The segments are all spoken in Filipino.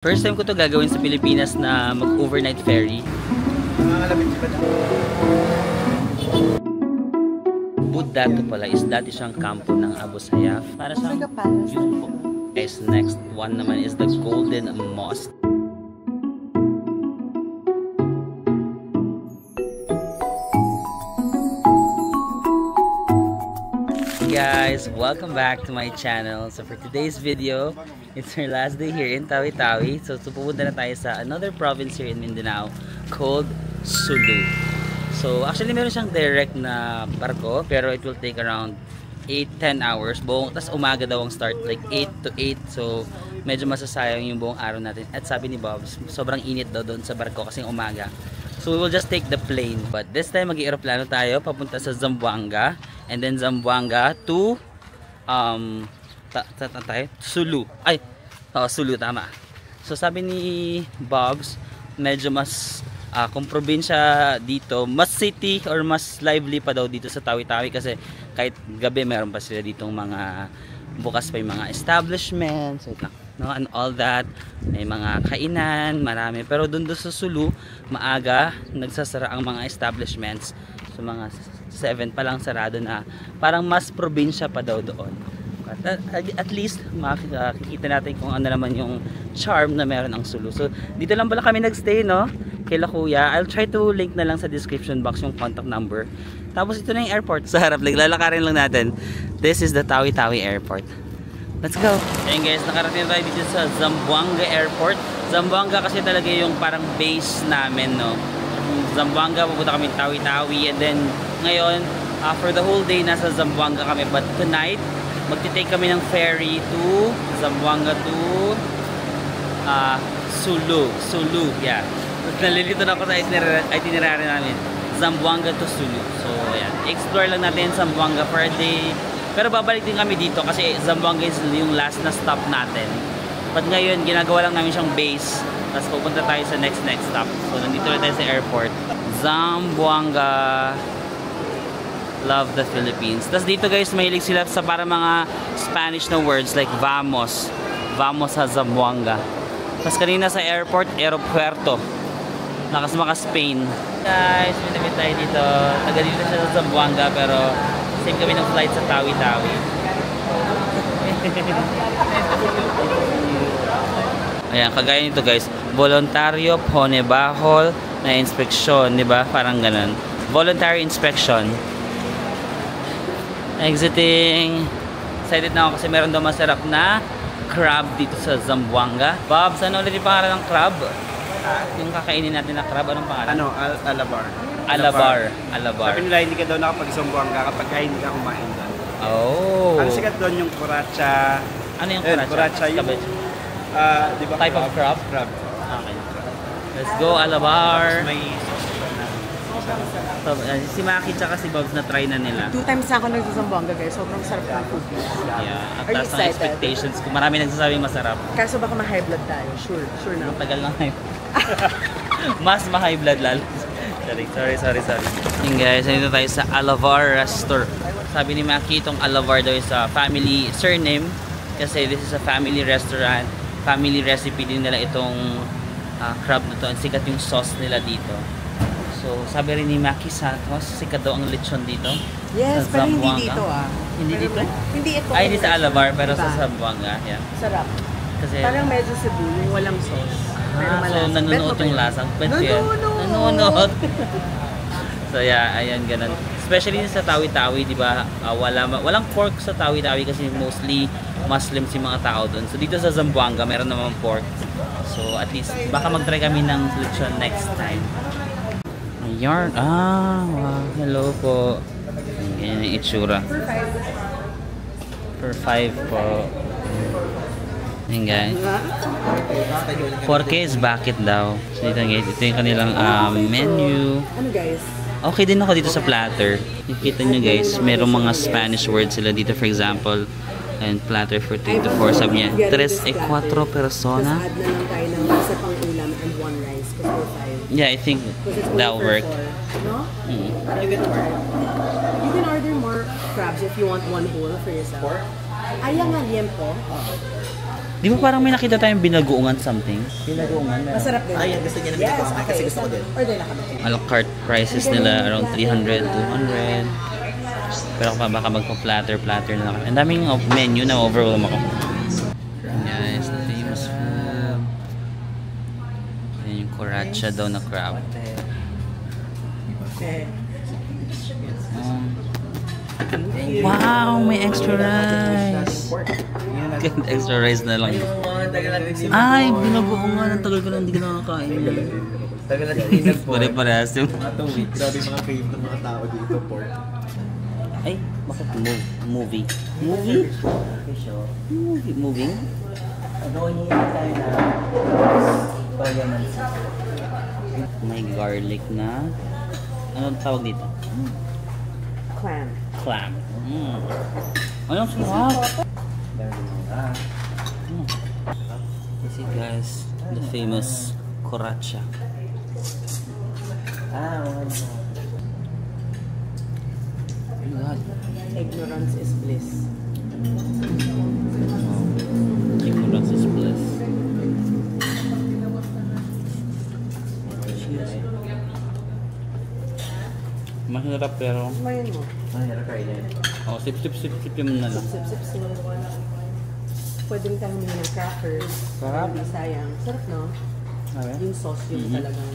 First time ko to gagawin sa Pilipinas na mag-overnight ferry. Budato pala is dati siyang kampo ng Abu Sayyaf. Para siyang yung guys, next one naman is the Golden Mosque. Hey guys, welcome back to my channel. So for today's video, it's our last day here in Tawi-Tawi. So pupunta na tayo sa another province here in Mindanao called Sulu. So actually meron siyang direct na barko, pero it will take around 8-10 hours. Tas umaga daw ang start, like 8 to 8. So medyo masasayang yung buong araw natin. At sabi ni Bob, sobrang init daw doon sa barko kasi umaga. So we will just take the plane. But this time mag-i-aeroplano tayo papunta sa Zamboanga. And then Zamboanga to Sulu. Sulu, tama. So sabi ni Bobs, medyo mas kung probinsya dito, mas city or mas lively pa daw dito sa Tawi-Tawi kasi kahit gabi meron pa sila ditong mga bukas pa yung mga establishments, no, and all that. May mga kainan, marami. Pero doon sa Sulu, maaga nagsasara ang mga establishments. So mga 7 pa lang sarado na, parang mas probinsya pa daw doon. At least makikita natin kung ano naman yung charm na meron ang Sulu. So dito lang pala kami nagstay, no, kila kuya. I'll try to link na lang sa description box yung contact number. Tapos ito na yung airport sa harap, lalakarin lang natin. This is the Tawi-Tawi Airport. Let's go! Ayan guys, nakarating tayo dito sa Zamboanga Airport. Zamboanga kasi talaga yung parang base namin, no. Zamboanga, pupunta kami Tawi-Tawi, and then ngayon, for the whole day nasa Zamboanga kami, but tonight magti-take kami ng ferry to Zamboanga to Sulu, yeah. Nalilito na ako sa itinerary namin, Zamboanga to Sulu. So ayan, explore lang natin Zamboanga for a day, pero babalik din kami dito kasi Zamboanga is yung last na stop natin. But ngayon, ginagawa lang namin siyang base, tapos pupunta tayo sa next stop. So nandito na tayo sa airport, Zamboanga. Love the Philippines. Tapos dito guys, mahilig sila sa para mga Spanish na words like vamos. Vamos sa Zamboanga. Tapos kanina sa airport, aeropuerto. Maka Spain. Guys, minamit tayo dito. Taga dito siya sa Zamboanga, pero same kami ng flight sa Tawi-Tawi. Ayan, kagaya nito guys, voluntaryo ponebahol na inspeksyon, di ba? Parang ganun. Voluntary inspection. Exiting. Excited na ako kasi meron daw masarap na crab dito sa Zamboanga. Bobs, ano ulit yung pangalan ng crab? Yung kakainin natin na crab, anong pangalan? Alabar. Alabar. Sabi nila, hindi ka daw nakapag-Zamboanga kapag hindi ka kumain doon. Oh. Ang sikat doon yung kuracha. Ano yung kuracha? Kuracha yung diba, type of crab? Crab. Okay. Let's go, Alabar. May So, si Maki tsaka si Bobs na try na nila. 2 times na ako nagsa-Zamboanga guys. Sobrang sarap ng food. Yeah. At Are you taas ng excited? expectations ko. Marami nagsasabing masarap. Kaso baka ma-high blood tayo. Sure na. Ang tagal ng high. Mas ma-high blood lalo. Sorry. Yung guys, nandito tayo sa Alabar Restaurant. Sabi ni Maki, itong Alabar daw is a family surname. Kasi this is a family restaurant. Family recipe din nila itong crab na to. Ang sikat yung sauce nila dito. So, sabi rin ni Maki Santos, sikat daw ang lechon dito. Yes, sa pero Zamboanga. hindi dito Hindi dito? Hindi ito. Ay, hindi sa Alabar, pero diba? sa Zamboanga. Yeah. Sarap. Kasi, Parang medyo Cebu, yung walang sauce. Pero so nanunuot yung lasang. Nanunuot. So yeah, ayan, ganun. Especially sa Tawi-Tawi, di ba? Walang pork sa Tawi-Tawi kasi mostly Muslims yung mga tao doon. So dito sa Zamboanga, meron naman pork. So at least, baka mag-try kami ng lechon next time. Ayan. Wow. Hello po. Ganyan yung itsura. For 5 po. Ayan guys. 4K is bakit daw. So dito guys, ito yung kanilang menu. Ano guys? Okay din ako dito sa platter. Nakikita nyo guys, merong mga Spanish words sila dito. For example, and platter for 3 to 4. Sabi niya, 3 e 4 persona. Tapos add na lang tayo ng isa pang ulam and 1 rice. Kasi we're 5. Yeah, I think that'll work. No? You can order more crabs if you want one whole for yourself. Ayan nga liempo. Di ba parang may nakita tayong binagoongan something? Binagoongan na. Masarap din. Ay, yan gusto niya na binigyan ko kasi gusto ko din. Order na kami. A la carte prices nila around 300, 200. Pero pa baka magpa-platter na lang. Ang daming menu na overwhelm ako. Guys, the famous food. Yan yung Coracha daw na crab. Wow, may extra rice. Extra rice na lang. Ay, binagoongan. Ang tagal ko na hindi ka nakakain. Tagal natin inag pork. Pare-parehas yung... Mga 2 weeks. Grabe mga crave ng mga tao dito, pork. Ay, bakit movie? Movie? Moving? tayo na may garlic na. Ano tawag dito? Clam. Clam. Anong sarap? This is guys, the famous Coracha. Ignorance is bliss. Ignorance is bliss. Mahirap pero... Mayan mo. Oh, sip yung na lang. Sip. Pwede rin tayo humingi ng crackers. Sarap. Hindi sayang. Sarap, no? Okay. Yung sauce yung talagang...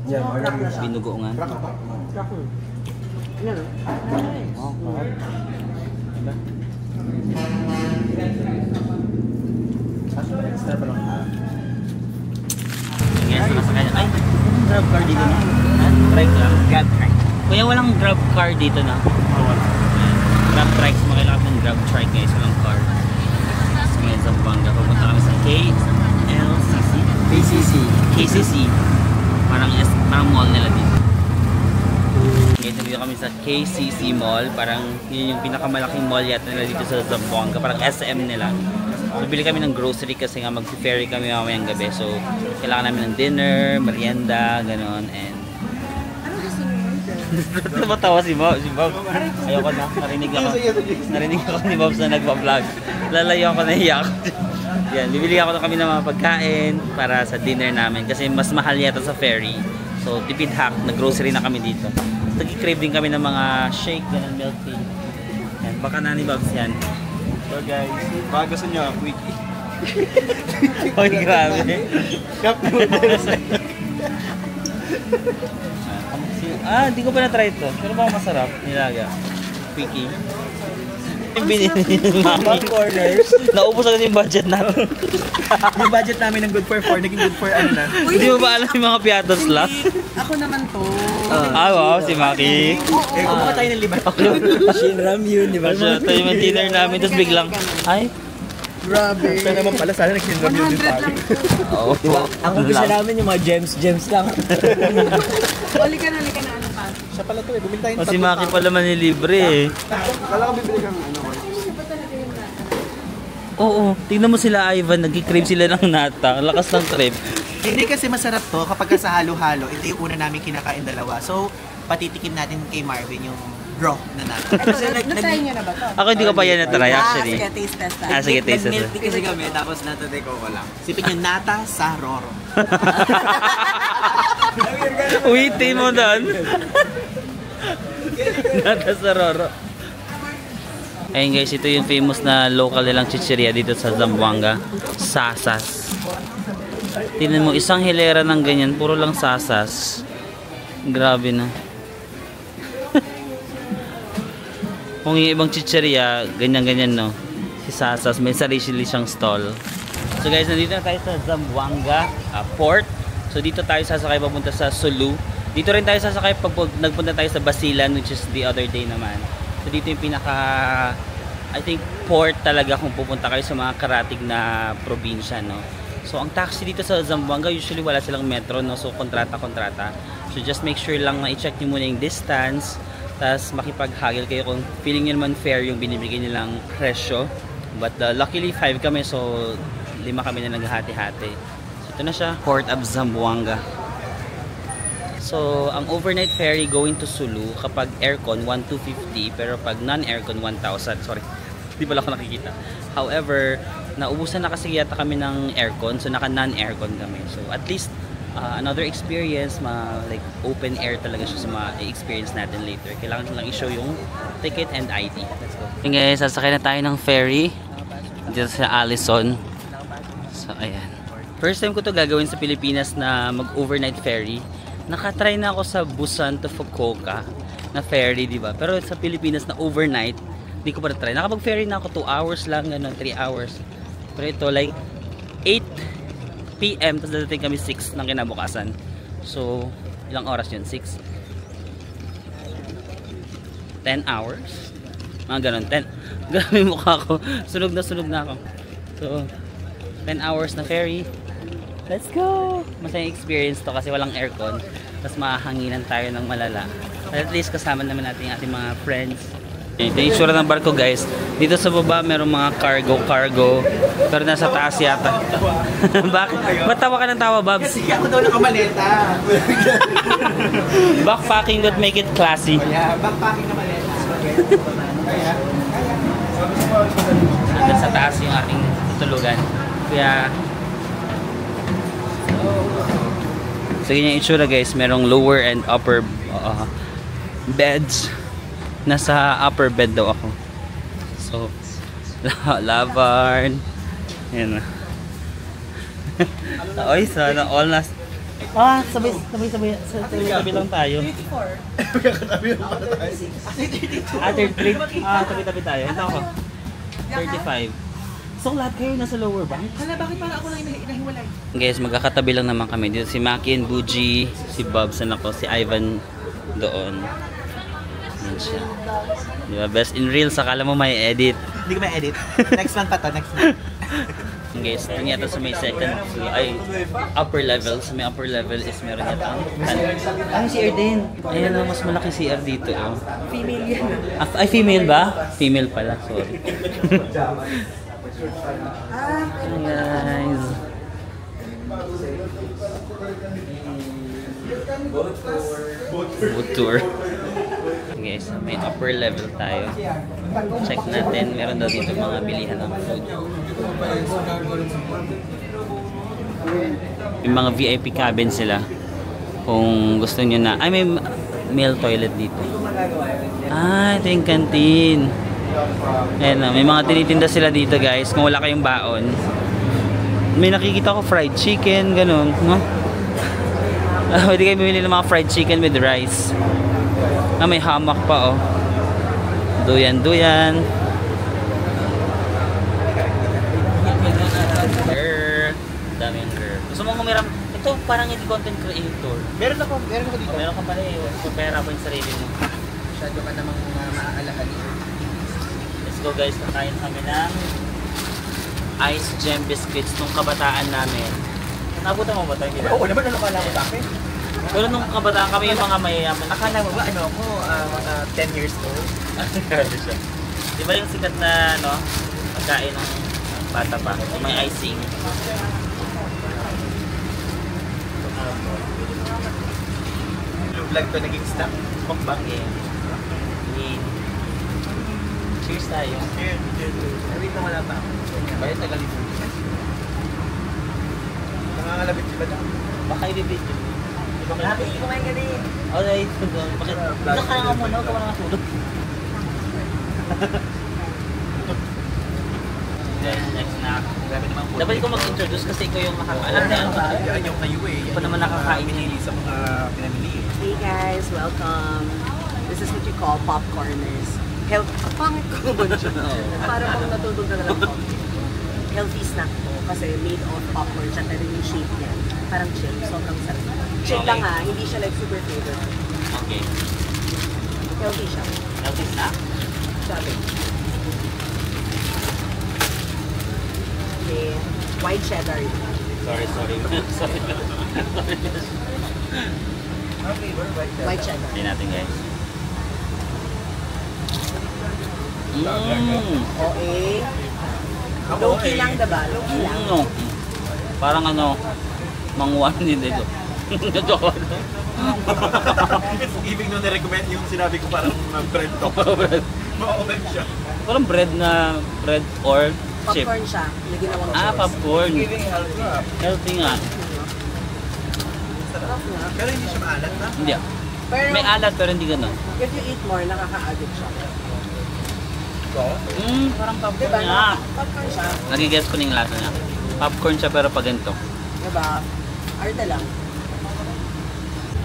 Yeah, crack na siya. Binugoongan. Crack mo. Yan, no? Nice. Oh, sarap. Diba? Extra pa lang. Yes, masakay. Ay, grab car dito na. Trike lang. God, try. Kuya, walang grab car dito na. Grab trikes, makilap ng grab trike guys. Walang car. So, ngayon sa Banga, pupunta kami sa KCC. Parang mall nila dito. Ngayon, nandito kami sa KCC Mall. Parang yun yung pinakamalaking mall yata nila dito sa Zamboanga. Parang SM nila. So, bili kami ng grocery kasi nga mag-ferry kami mamayang gabi. So, kailangan namin ng dinner, merienda, ganon. And matawa si Bob. Ayoko na. Narinig ako ni Bob na nagpa-vlog. Lalayo ako na iyak. Yan, bibili ako na kami ng mga pagkain para sa dinner namin kasi mas mahal yata sa ferry. So, tipid hack, nag-grocery na kami dito. Nag-crave din kami ng mga shake, ganun, milk tea. Yan, baka na ni Bobs yan. So guys, baka gusto nyo, quickie. Hoy, grabe. Cup noodles. Di ko pa na-try ito. Pero baka masarap, nilaga. Quickie. Yung binili ni Mami. Corners. Naubos agad yung budget natin. Yung budget namin ng good for 4, naging good for ano na. Hindi mo ba alam yung mga piatos lang? Ako naman to. Wow, si Maki. Kumuha tayo ng libat. Shinram yun, di ba? Siya, tayo yung dinner namin, tapos biglang, ay, Grabe. Ito naman pala, sana nag-sindrom yun din tayo. oo. Ang umpisa namin yung mga gems lang. Halika na, ano pa? Siya pala to eh, bumili tayo O si Maki pala manilibre eh. Kala ko bibili kang ano ko. Oo, tingnan mo sila Ivan, nag-crave sila ng nata. Ang lakas ng trip. Hindi kasi masarap to kapag sa halo-halo, ito yung una namin kinakain dalawa. So, patitikim natin kay Marvin yung raw na natin. Na-try niyo na ba to? Ako hindi ko pa yan na-try actually. Sige, taste test tayo. Sige, taste test. Nag-milk tea kasi kami, tapos natatay ko lang. Sipin yung nata sa Roro. Uwitin mo doon. Nata sa Roro. Ayun guys, ito yung famous na local nilang chicheria dito sa Zamboanga. Sasas. Tingnan mo, isang hilera ng ganyan, puro lang sasas. Grabe na. Kung yung ibang chicheria, ganyan-ganyan no. Si Sasas, may sarili siyang stall. So guys, nandito na tayo sa Zamboanga Port. So dito tayo sasakay papunta sa Sulu. Dito rin tayo sasakay pag nagpunta tayo sa Basilan, which is the other day naman. So dito yung pinaka, I think, port talaga kung pupunta kayo sa mga karatig na probinsya, no. So ang taxi dito sa Zamboanga, usually wala silang metro, no. So kontrata. So just make sure lang na i-check nyo muna yung distance. Tapos makipag-haggle kayo kung feeling nyo naman fair yung binibigay nilang presyo. But luckily 5 kami, so 5 kami na naghahati-hati. So ito na siya, Port of Zamboanga. So ang overnight ferry going to Sulu, kapag aircon 1,250, pero pag non-aircon 1,000. Sorry, Di pala ako nakikita. However, naubusan na kasi yata kami ng aircon. So, naka non-aircon kami. So, at least, another experience, like open air talaga siya sa ma-experience natin later. Kailangan lang i-show yung ticket and ID. Let's go. Okay guys, sasakay na tayo ng ferry dito sa Allison. So ayan. First time ko to gagawin sa Pilipinas na mag-overnight ferry. Nakatry na ako sa Busan to Fukuoka na ferry, di ba? Pero sa Pilipinas na overnight, di ko pa na-try. Nakapag-ferry na ako 2 hours lang, ganun, 3 hours. Pero ito like 8 PM, tapos dadating kami 6 ng kinabukasan. So, ilang oras yun? 6? 10 hours? Mga ganun, 10. Grabe yung mukha ko. Sunog na ako. So, 10 hours na ferry. Let's go! Masayang experience to kasi walang aircon. Tapos mahanginan tayo ng malala. At least kasama naman natin yung ating mga friends. Ito yung itsura ng barko guys. Dito sa baba merong mga cargo. Pero nasa taas yata. Bakit? Ba't tawa ka ng tawa, Babs? Kasi ako daw nakamaleta. Backpacking that make it classy. Yeah, backpacking na maleta. Nandun sa taas yung aking tutulugan. Kaya so yun yung itsura guys. Merong lower and upper beds. Nasa upper bed daw ako. So, labarn. Yan na. Oy, sana all nas. Sabay lang tayo. Tabi tayo. Ito ako. 35. So, lahat kayo nasa lower bank? Hala, bakit para ako lang nahiwalay? Guys, magkakatabi lang naman kami. Dito si Maki and Buji, si Bob, ako, si Ivan doon. Yan siya. Diba? Best in reels, akala mo may edit. Hindi ko may edit. Next month pa to, next month. Guys, doon yata sa may second floor, ay upper level. Sa may upper level is meron yata ang CR din. Ayan na, mas malaki CR dito. Oh. Female yan. Ay, female ba? Female pala, sorry. Hi guys. Boat tour. Okay, so may upper level tayo. Check natin. Meron daw dito mga bilihan ng food. May mga VIP cabin sila. Kung gusto nyo na. Ay, may male toilet dito. Ah, ito yung canteen. Ayan na, may mga tinitinda sila dito guys. Kung wala kayong baon. May nakikita ko fried chicken, ganun. No? Pwede kayo bumili ng mga fried chicken with rice. May hamak pa, oh. Duyan. Dami yung girl. Gusto mong humiram? Ito parang hindi content creator. Meron ako dito. Meron ka pala eh. Pera po yung sarili mo. Masyado ka namang maaalahan. Let's go guys. Kakain kami ng ice gem biscuits nung kabataan namin. Nabutan mo ba tayo? Oo naman, ano kala ko sa akin? Pero nung kabataan kami yung mga mayayaman. Akala mo ba, ano ako, mga 10 years old? Grabe siya. Di ba yung sikat na, no? Pagkain ng bata pa. May icing. Vlog to naging snack. Mukbang eh. Cheers tayo. Cheers. Wait na wala pa ako. Bayan tagalito. Nangangalabit sila dyan. Baka i-video. Happy kumain ka din. Alright. Bakit? Nakaya nga muna. Huwag ka mga tulog. Then, next na. Dapat ko mag-introduce kasi ikaw yung makakaalam na yung Yan yung kayo eh. pa naman nakakain Pinili sa mga pinamili eh. Hey guys, welcome. This is what you call popcorners. Pangit ko naman siya. Para pang natutog na lang coffee. Healthy snack to kasi made of popcorn siya pero yung shape niya. Parang chip. Sobrang sarap. Chip lang ha, hindi siya like super flavored. Okay. Healthy siya. Healthy snack? Sabi. Okay. White cheddar. Sorry. White cheddar. Hindi natin guys. Okay. Low-key lang diba? Low-key lang. Parang ano, manguwan din dito. Ibig nung nirecommend yung sinabi ko parang friend to. Parang bread or chip. Popcorn siya, na ginawang Ah, sauce. popcorn. Healthy nga. Sarap nga. Pero hindi siya maalat na. Hindi. Pero, May alat pero hindi gano'n. if you eat more, nakaka-addict siya. Parang popcorn Diba? nga. Popcorn siya. Nagigets ko na yung lasa niya. Popcorn siya pero pag ganito. Diba? Arte lang.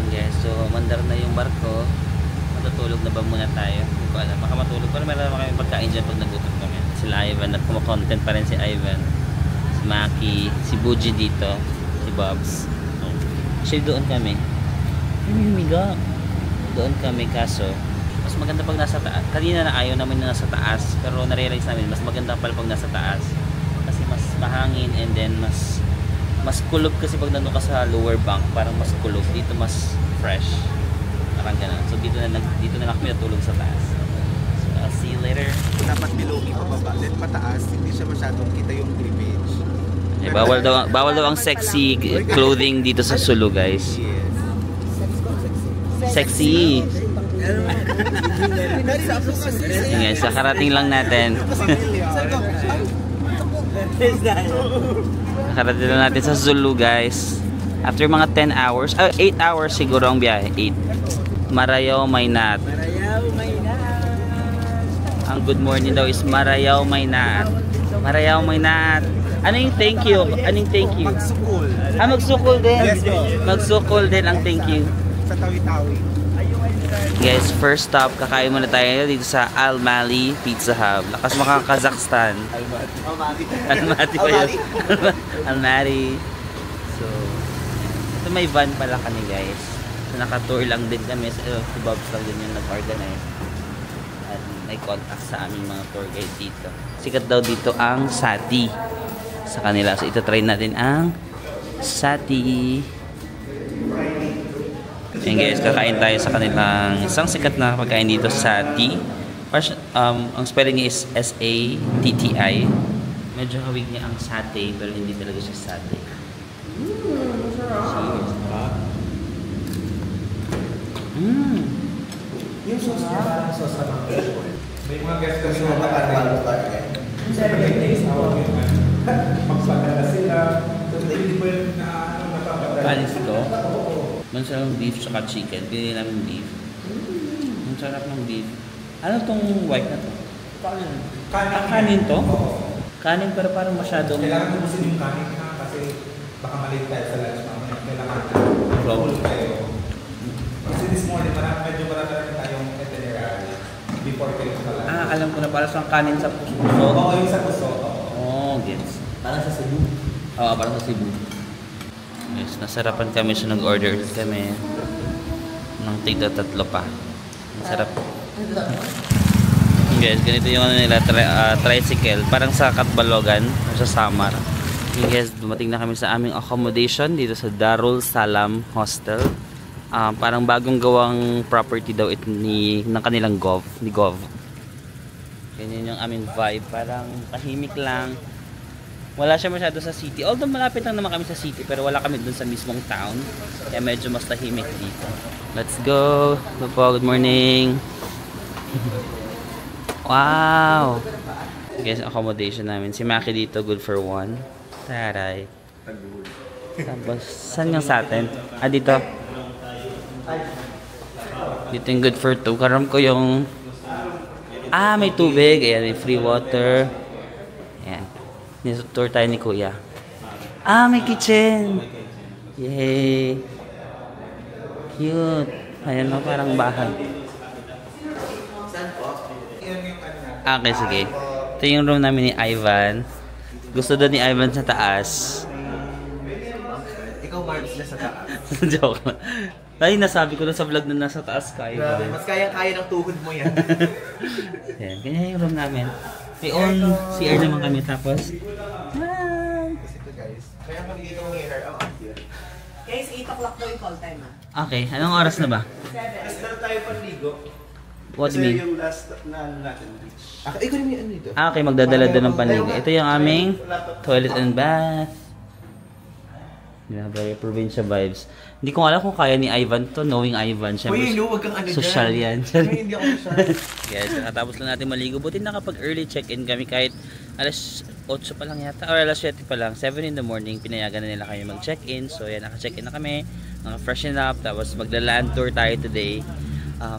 Okay, so mandar na yung barko. Matutulog na ba muna tayo? Hindi ko alam. Baka matulog. Pero meron naman kami pagkain dyan pag nagutom kami. Sila Ivan at kumakontent pa rin si Ivan. Si Maki. Si Buji dito. Si Bobs. Actually doon kami. Ay, may humiga. Doon kami kaso mas maganda pag nasa taas. Kanina na ayaw namin na nasa taas. Pero narealize namin mas maganda pala pag nasa taas. Kasi mas mahangin and then mas kulog kasi pag nandun ka sa lower bank, parang mas kulog. Dito mas fresh. Parang ganun. So dito na lang kami natulog sa taas. So I'll see you later. Dapat bilogin pababa, then pataas, hindi siya masyadong kita yung cleavage. Eh, bawal daw ang sexy clothing dito sa Sulu, guys. Yes. Sexy. Yun guys, kakarating lang natin. Nakarating lang natin sa Sulu, guys. After mga 10 hours, 8 hours siguro ang biyahe. 8. Marayaw Maynat. Ang good morning daw is Marayaw Maynat. Marayaw Maynat. Ano yung thank you? Anong thank you? Magsukol. Magsukol din. Yes, po. Magsukol din ang thank you. Sa tawi-tawi. Guys, first stop, kakain muna tayo dito sa Almaty Pizza Hub. Lakas mga Kazakhstan. Almaty pa yun. Almaty. So, ito may van pala kami, guys. So, naka-tour lang din kami. So, si Bobs lang din yung nag-organize. At may contact sa aming mga tour guide dito. Sikat daw dito ang Sati sa kanila. So, ito try natin ang Sati. Ayan guys, kakain tayo sa kanilang isang sikat na pagkain dito, Sati. Ang spelling niya is S-A-T-T-I. Medyo hawig niya ang satay, pero hindi talaga siya satay. Cheers. Yung sauce niya parang sauce na mga may mga guests kasi na parang siyempre taste out yun. Magpaganda sila. So, hindi po yung Panis ito. Masarap beef saka chicken. Pinili namin beef. Ang sarap ng beef. Ano tong white na to? Kanin to? Kanin pero parang masyadong... Kailangan mo yung kanin ha kasi baka maliit tayo sa lunch mamaya. Kailangan full tayo. Kasi this morning medyo marami tayong itinerary before kayo sa lunch. Alam ko na para sa kanin sa puso. Oo, yung sa puso. Gets. Parang sa Cebu. Oo, parang sa Cebu. Yes, nasarapan kami so nag-order kami ng tigda 3 pa. Masarap. Guys, ganito yung ano nila, tricycle. Parang sa Katbalogan o sa Samar. Guys, dumating na kami sa aming accommodation dito sa Darul Salam Hostel. Parang bagong gawang property daw ito ng kanilang ni Gov. Ganyan yung aming vibe. Parang tahimik lang. Wala siya masyado sa city. Although malapit lang naman kami sa city, pero wala kami dun sa mismong town. Kaya medyo mas tahimik dito. Let's go! Good morning! Wow! Guys, accommodation namin. Si Maki dito, good for 1. Taray. Tapos, saan yung sa atin? Dito. Dito yung good for 2. Karam ko yung... may tubig. Ayan, may free water. Ayan. Tour tayo ni Kuya. May kitchen! Yay! Cute! Ayan o, parang bahay. Okay, sige. Ito yung room namin ni Ivan. Gusto doon ni Ivan sa taas. Ikaw, Marbs, na sa taas. Joke lang. Ay, nasabi ko na sa vlog na nasa taas ka, Ivan. Mas kaya-kaya ng tuhod mo yan. Ayan, ganyan yung room namin. May own CR naman kami tapos. Kaya pag dito ng hair, Guys, 8 o'clock daw yung call time Okay, anong oras na ba? 7. Start tayo panligo. What do you mean? Yung last na natin beach. ikaw rin yung ano dito. Okay, magdadala doon ng panligo. Ito yung aming toilet and bath. Yeah, very provincial vibes. Hindi ko alam kung kaya ni Ivan to, knowing Ivan. Siyempre, Uy, wag kang ano social dyan. yan. Uy, hindi ako social. Guys, nakatapos lang natin maligo. Buti nakapag early check-in kami kahit alas 8 pa lang yata, or alas 7 pa lang, 7 in the morning, pinayagan na nila kami mag-check-in. So yan, naka-check-in na kami, naka-freshen up, tapos magla-land tour tayo today.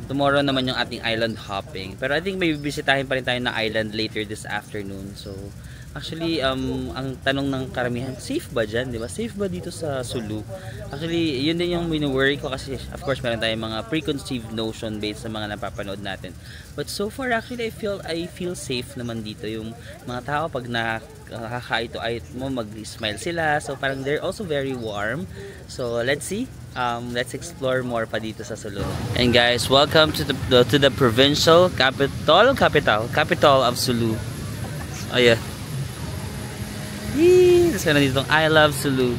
Tomorrow naman yung ating island hopping. Pero I think may bibisitahin pa rin tayo na island later this afternoon. So, actually, ang tanong ng karamihan, safe ba dyan? Diba? Safe ba dito sa Sulu? Actually, yun din yung minu-worry ko kasi, of course, meron tayong mga preconceived notion based sa mga napapanood natin. But so far, actually, I feel safe naman dito. Yung mga tao, pag nakakaito-ayot mo, mag-smile sila. So, parang they're also very warm. So, let's see. Let's explore more pa dito sa Sulu. And guys, welcome to the provincial capital of Sulu. Oh yeah. Tapos meron dito I love Sulu.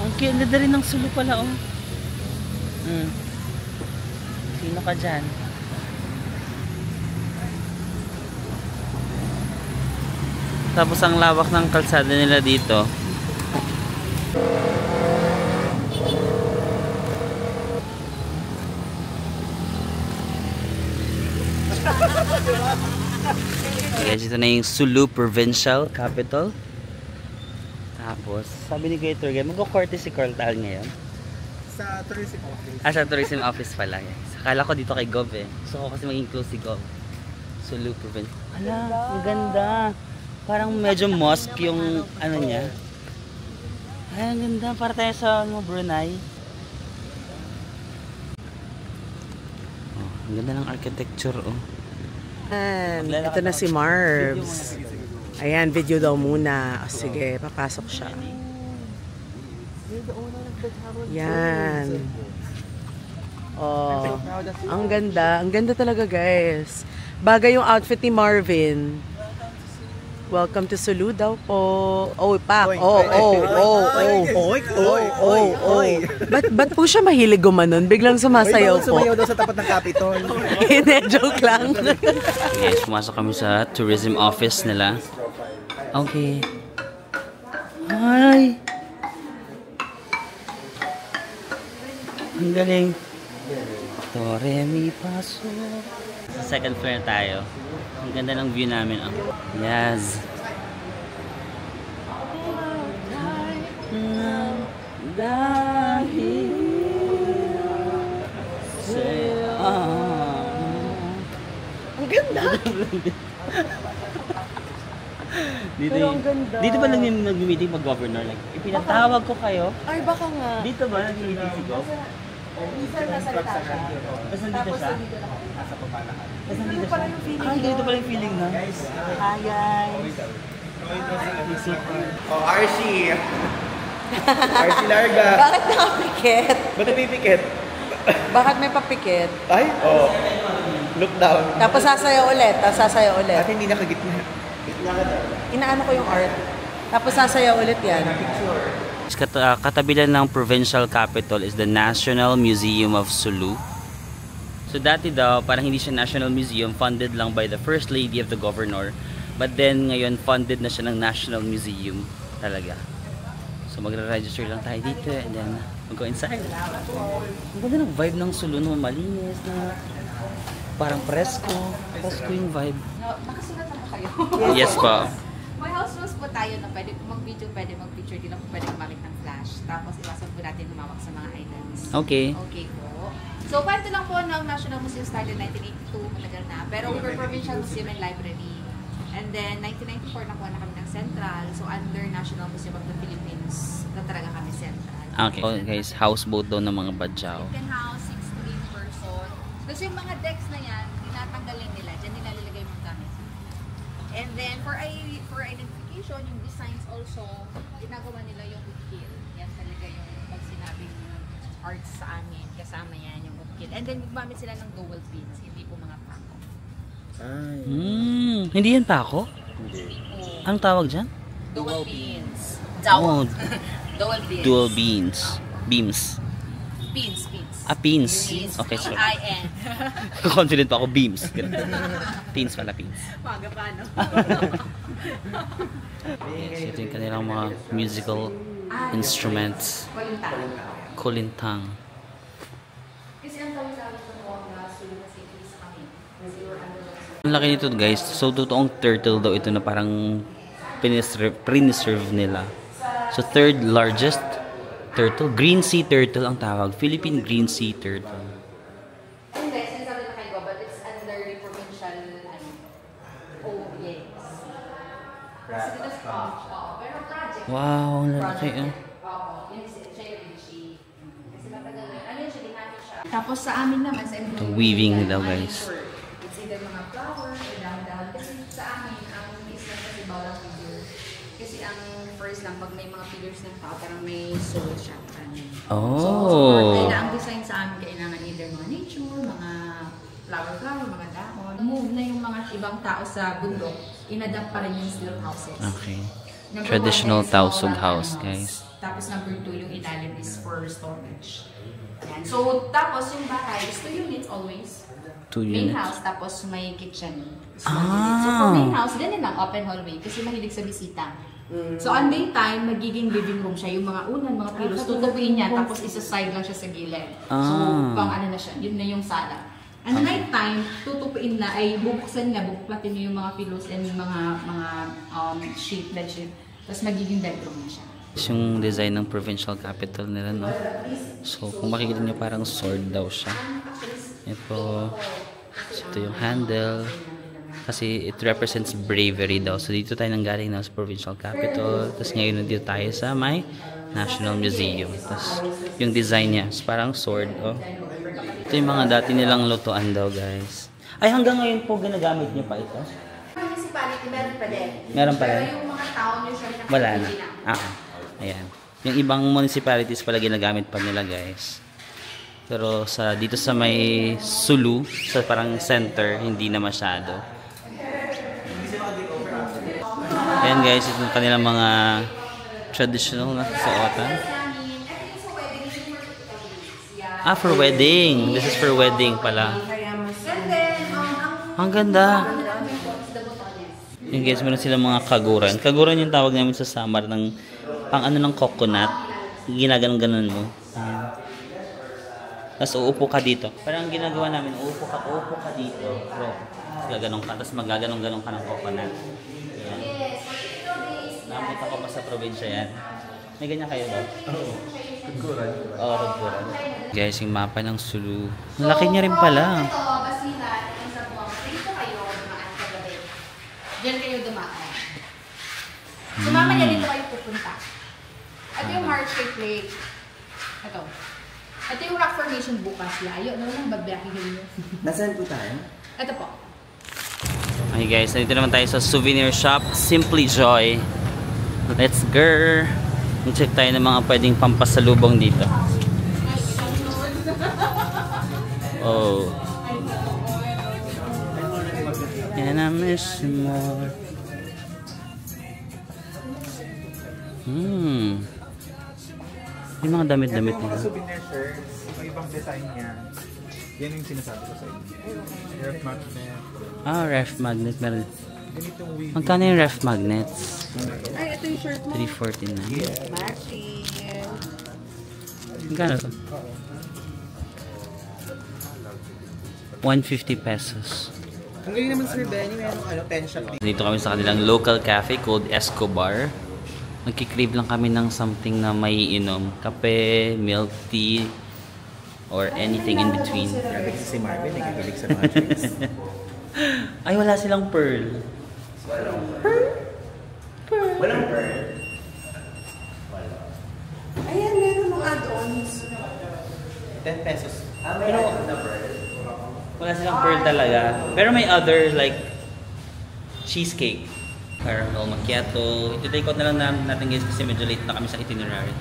Ang ganda rin ng Sulu pala, oh. Sino ka dyan? Tapos ang lawak ng kalsada nila dito. Guys, ito na yung Sulu Provincial Capital. Tapos, sabi ni Kuya Turgay, mag-courtesy si Carl Tal ngayon. Sa tourism office. Sa tourism office pala. Guys. Akala ko dito kay Gov eh. Gusto ko kasi maging close si Gov. Sulu Provincial. Ala, ang ganda. Parang medyo mosque yung ano niya. Ay, ang ganda. Para tayo sa Brunei. Oh, ang ganda ng architecture, oh. Ito na si Marbs. Ayan, video daw muna. O, sige, papasok siya. Yan. Oh, ang ganda. Ang ganda talaga, guys. Bagay yung outfit ni Marvin. Welcome to Sulu daw po. Oh, pak. Ba't po siya mahilig gumanon? Biglang sumasayaw po. Sumayaw daw sa tapat ng Capitol. Hindi, joke lang. Guys, pumasok kami sa tourism office nila. Okay. Hi! Ang galing. Tore mi paso. Sa second floor tayo. Ang ganda ng view namin. Oh. Yes. Ang ganda. Dito ba lang yung nag-meeting mag-governor? Like, ipinatawag ko kayo. Ay, baka nga. Dito ba nag-meeting si Gov? Minsan nasalita siya. Basta dito siya? Nasa baba lahat. Basta dito siya? Ah, ganito pala yung feeling na. Hi guys! Oh, RC. RC Larga. Bakit nakapikit? Ba't napipikit? Bakit may papikit? Ay? Oh. Look down. Tapos sasayaw ulit. At hindi nakagitna. Inaano ko yung art. Tapos sasayaw ulit yan. Katabi lang ng provincial capital is the National Museum of Sulu. So dati daw, parang hindi siya National Museum, funded lang by the First Lady of the Governor. But then ngayon, funded na siya ng National Museum talaga. So magre-register lang tayo dito and then mag-go inside. Ang ganda ng vibe ng Sulu, no? Malinis na parang presko. Presko yung vibe. Nakasulat na kayo. Yes pa. May house rules po tayo na pwede po mag-video, pwede mag-picture, di lang po pwede gumamit ng flash. Tapos iwasan po natin humawak sa mga islands. Okay. Okay po. So, kwento lang po ng National Museum started 1982, matagal na. Pero we were Provincial Museum and Library. And then, 1994 nakuha na kami ng Central. So, under National Museum of the Philippines, na talaga kami Central. Okay. Oh, guys, houseboat daw ng mga Badjao. It can house 16 person. Kasi yung mga decks na yan, tinatanggalin nila. Diyan nila liligay yung gamit. And then, for identification, yung designs also, ginagawa nila yung upkill. Yan talaga yung pag sinabing arts sa amin. Kasama yan yung upkill. And then, gumamit sila ng dual pins, hindi po mga pako. Hindi yan pa ako? Hindi po. Anong tawag dyan? Dual pins. Oh, Dual pins. dual beams. Beams. Pins. Pins. Pins. Okay, sorry. P-I-N. Confident pa ako, beams. Pins pala, pins. Maga pa, no? Yes, ito yung kanilang mga musical instruments. Kulintang. Kasi ang tawag-tawag ko po ang Sulu na city sa kami. Kasi we're under the Ang laki nito guys. So totoong turtle daw ito na parang preserve nila. So third largest turtle. Green sea turtle ang tawag. Philippine green sea turtle. Hindi, sinasabi na kayo, but it's under the provincial, yes. Kasi dito sa pero project. Wow, ang laki oh. Oo, yun siya yung Richie. Kasi matagal na yun. Ano yun siya, dinamit siya. Tapos sa amin naman, sa Ito, weaving daw guys. it's either mga flower or down. Kasi sa amin, ang business kasi bawal figure. Kasi ang first lang, pag may mga figures ng tao, parang may soul siya. Oh. Kaya ang design sa amin, kailangan either mga nature, mga flower, mga dahon. Move na yung mga ibang tao sa bundok, inadapt pa rin yung still houses. Okay. Number Traditional one is Tausug small house, animals. guys. Tapos number 2, yung ilalim is for storage. Yan. So, tapos yung bahay is 2 units always. 2 Main units. house, tapos may kitchen. Small unit. So, for main house, ganun lang, open hallway. Kasi mahilig sa bisita. So, on daytime, magiging living room siya. Yung mga unan, mga pillows, tutubuin niya, tapos isa-side lang siya sa gilid. So, pang ano na siya, yun na yung sala. And night time, tutupuin na, ay bubuksan niya, bubuklatin niya yung mga pillows and yung mga sheet, bed sheet. Tapos magiging bedroom na siya. Yung design ng provincial capital nila, no? So, kung makikita nyo, parang sword daw siya. Ito. So, ito yung handle. Kasi it represents bravery daw. So, dito tayo nanggaling na sa provincial capital. Tapos ngayon nandito tayo sa may National Museum. Tapos, yung design niya, is parang sword, oh. Ito yung mga dati nilang lutuan daw, guys. Ay, hanggang ngayon po ginagamit nyo pa ito? Municipality, meron pa din. Meron pa rin? Pero yung mga tao usually Wala na. Ayan. Yung ibang municipalities pala ginagamit pa nila, guys. Pero dito sa may Sulu, sa parang center, hindi na masyado. Ayan guys, ito yung kanilang mga traditional na suotan. For wedding. This is for wedding pala. Ang ganda. Yung guys, meron silang mga kaguran. Kaguran yung tawag namin sa Samar ng pang ano ng coconut. Ginaganon-ganon mo. Tapos uupo ka dito. Parang ang ginagawa namin, uupo ka dito. Bro. Gaganong ka. Tapos magaganong-ganong ka ng coconut. Ayan. Napunta ko pa sa probinsya yan. May ganyan kayo ba? Oo. Kaguran. Oo, kaguran. Guys, yung mapa ng Sulu. Ang laki niya rin pala. Ito, Basilan, yung sa buwang. Dito kayo dumaan sa gabi. Diyan kayo dumaan. So, mamaya dito kayo pupunta. Ito yung Heart Shape Lake. Ito. Ito yung rock formation bukas. Layo. Ano lang bagbiyakin nyo? Nasaan po tayo? Ito po. Okay guys, nandito naman tayo sa souvenir shop, Simply Joy. Let's go! Check tayo ng mga pwedeng pampasalubong dito. Oh. And I miss you more. Yung mga damit-damit Yung mga nila. souvenir shirts, may ibang design niya. Yan yung sinasabi ko sa inyo. Ref magnet. Ref magnet. Meron. Ganitong weaving. Magkano yung ref magnets? Ay, ito yung shirt mo. 349. Matching. Magkano to? 150 pesos. Ang galing naman Sir Benny, merong pen shop dito. Dito kami sa kanilang local cafe called Escobar. Nagkikrave lang kami ng something na may inom. Kape, milk tea, or anything in between. Grabe si Marvin, nagagaling sa mga drinks. Ay, wala silang pearl. Walang pearl. Ayan, meron mga add-ons. 10 pesos. Pero, wala silang pearl talaga. Pero may other like cheesecake. Caramel macchiato. Ito-take out na lang natin guys kasi medyo late na kami sa itinerary.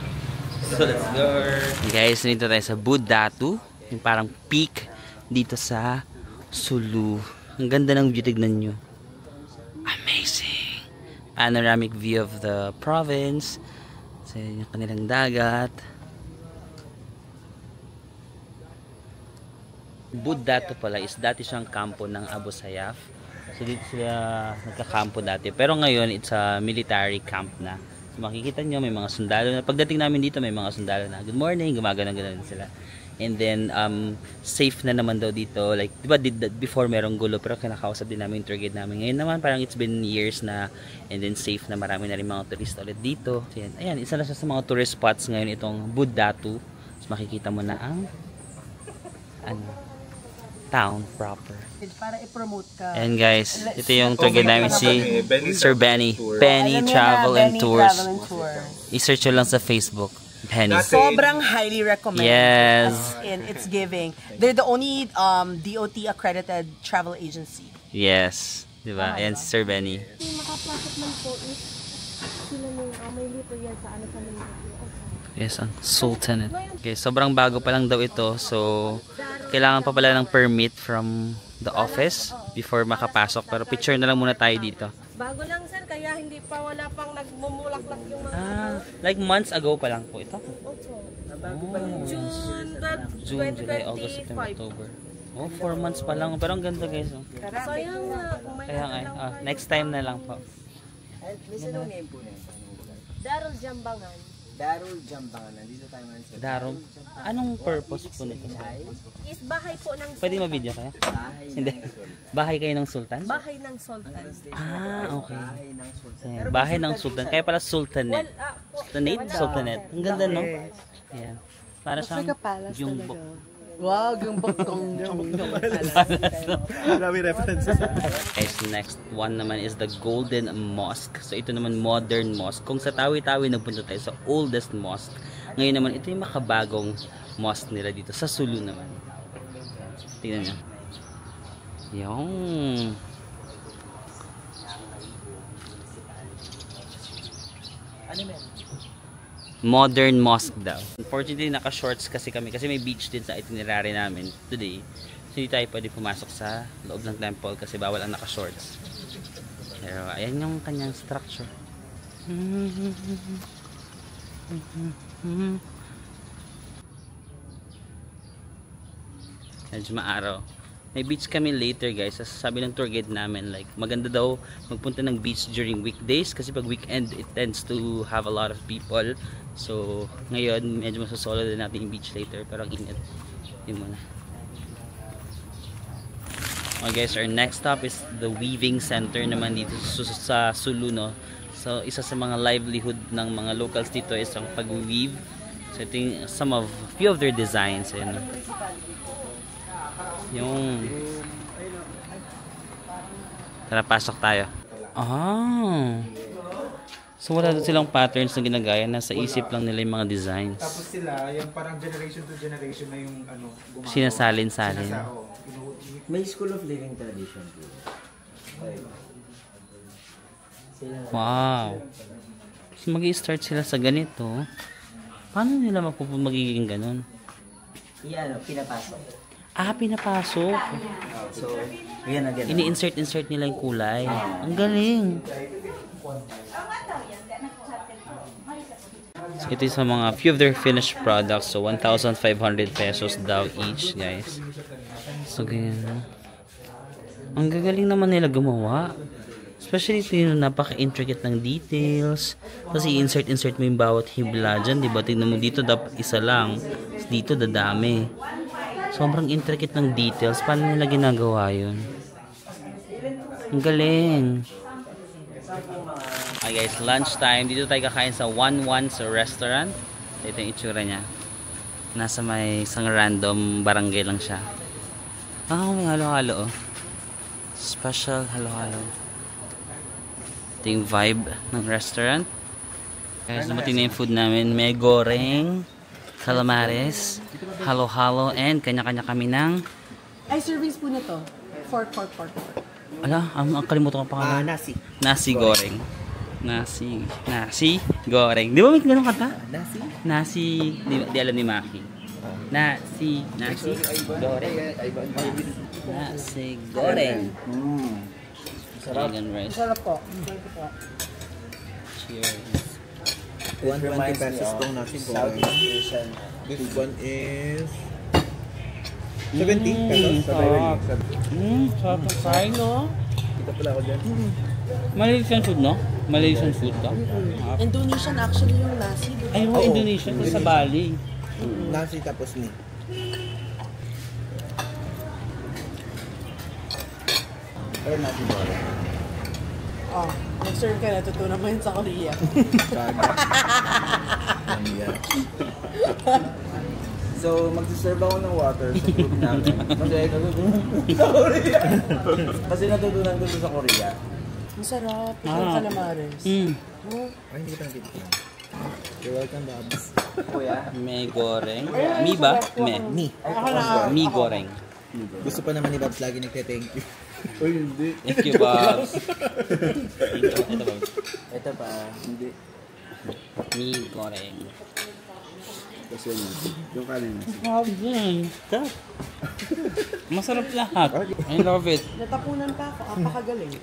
So let's go. Guys, nandito tayo sa Budatu. Yung parang peak dito sa Sulu. Ang ganda ng view, tignan nyo. Amazing. Panoramic view of the province. Sa yung kanilang dagat. Budatu pala is dati siyang kampo ng Abu Sayyaf. So dito sila nagkakampo dati. Pero ngayon, it's a military camp na. So makikita nyo, may mga sundalo na. Pagdating namin dito, may mga sundalo na. Good morning, gumagano-gano sila. And then, safe na naman daw dito. Like, di ba, before merong gulo, pero kinakausap din namin yung tour guide namin. Ngayon naman, parang it's been years na, and then safe na, marami na rin mga turista ulit dito. So, yan. Ayan, isa na siya sa mga tourist spots ngayon, itong Buddatu. So, makikita mo na ang, town proper. Para i-promote ka. And guys, ito yung tour guide namin, si Sir Benny. Benny Travel and Tours. I-search nyo lang sa Facebook. Benny. Sobrang highly recommended. Yes. And it's giving. They're the only DOT accredited travel agency. Yes. Diba? Ayan si Sir Benny. Makapasok man po is sila nung may lipo yan sa ano sa mga. Yes, ang Sultanate. Okay, sobrang bago pa lang daw ito. So, kailangan pa pala ng permit from the office before makapasok. Pero picture na lang muna tayo dito. Bago lang sir, kaya hindi pa wala pang nagmumulaklak yung mga Like months ago pa lang po ito. June, July, August, September, October. Oh, 4 months pa lang. Pero ang ganda guys. Oh. sayang nga kung may Kaya nga, next time na lang po. Darul Jambangan. Darul Jambangan. Nandito tayo ngayon sa Darong. Anong purpose po nito? Is bahay po ng Pwede ma-video kayo? Hindi. Bahay kayo ng Sultan? bahay ng Sultan. Okay. Bahay ng Sultan. Kaya pala Sultanate. Sultanate. Ang ganda, no? Ayan. Para siyang Jungbok. Wow, yung bokong. Marami references. Guys, next one naman is the Golden Mosque. So ito naman modern mosque. Kung sa Tawi-Tawi nagpunta tayo sa oldest mosque, ngayon naman ito yung makabagong mosque nila dito sa Sulu naman. Tingnan nyo. Yung modern mosque daw. Unfortunately, naka-shorts kasi kami kasi may beach din sa itinerary namin today. So hindi tayo pwede pumasok sa loob ng temple kasi bawal ang naka-shorts. Pero ayan yung kanyang structure. Medyo maaraw. May beach kami later guys. Sabi ng tour guide namin like maganda daw magpunta ng beach during weekdays kasi pag weekend it tends to have a lot of people. So ngayon medyo masosolo din natin yung beach later pero ang init. Yun muna. Okay guys, our next stop is the weaving center naman dito sa Sulu, no? So isa sa mga livelihood ng mga locals dito is ang pag-weave. So I think few of their designs and yung tara pasok tayo. So wala doon silang patterns na ginagaya, nasa isip lang nila yung mga designs. Tapos sila, yung parang generation to generation na yung gumawa. Sinasalin-salin. May School of Living tradition po. Wow. So mag-i-start sila sa ganito. Paano nila magiging ganun? Pinapasok. Pinapasok. So, yan na ganun. Ini-insert nila yung kulay. Ang galing. So, ito yung sa mga few of their finished products. So 1,500 pesos daw each, guys. So ganyan. Ang gagaling naman nila gumawa. Especially ito yung napaka-intricate ng details. Kasi insert mo yung bawat hibla dyan. Diba? Tignan mo dito dapat isa lang. Dito dadami. Sobrang intricate ng details. Paano nila ginagawa yun? Ang galing. Okay guys, lunch time. Dito tayo kakain sa 1-1 sa restaurant. Ito yung itsura niya. Nasa may isang random barangay lang siya. May halo-halo oh. Special halo-halo. Ito yung vibe ng restaurant. Guys, dumating na yung food namin. May goreng, calamares, halo-halo, and kanya-kanya kami ng... Ay, servings po na to. Pork. Ala, ang kalimutan ko pa Nasi. Nasi goreng. Nasi goreng. Di ba may ganun kata? Nasi. Di alam ni Maki. Nasi goreng. Nasi goreng. Sarap. Sarap po. Cheers. 120 pesos tong nasi goreng. This one is 70 pesos. Sarap ng fry, no? Punta pala ako dyan. Malaysian food, no? Malaysian food to. Indonesian actually yung nasi. Diba? Ay, Oo. Indonesian. Ito sa Bali. Nasi tapos ni. Ay, nasi ba? Oh, nag-serve ka, natutunan mo yun sa Korea. So, magsiserve ako ng water sa group namin. Kasi natutunan ko sa Korea. Kasi natutunan ko sa Korea. Ang sarap. Ikaw calamares. Oh, Ay, hindi kita nakikita. You're welcome, Babs. Kuya, may goreng. Mi ba? Ni. Mi goreng. Gusto pa naman ni Babs lagi nagte-thank you. Uy, hindi. Thank you, Bobs. Ito, Bobs. Ito pa, hindi. Mi goreng. Kasi yung kanin. Bobs, Stop. Masarap lahat. I love it. natapunan pa ako. Apakagaling.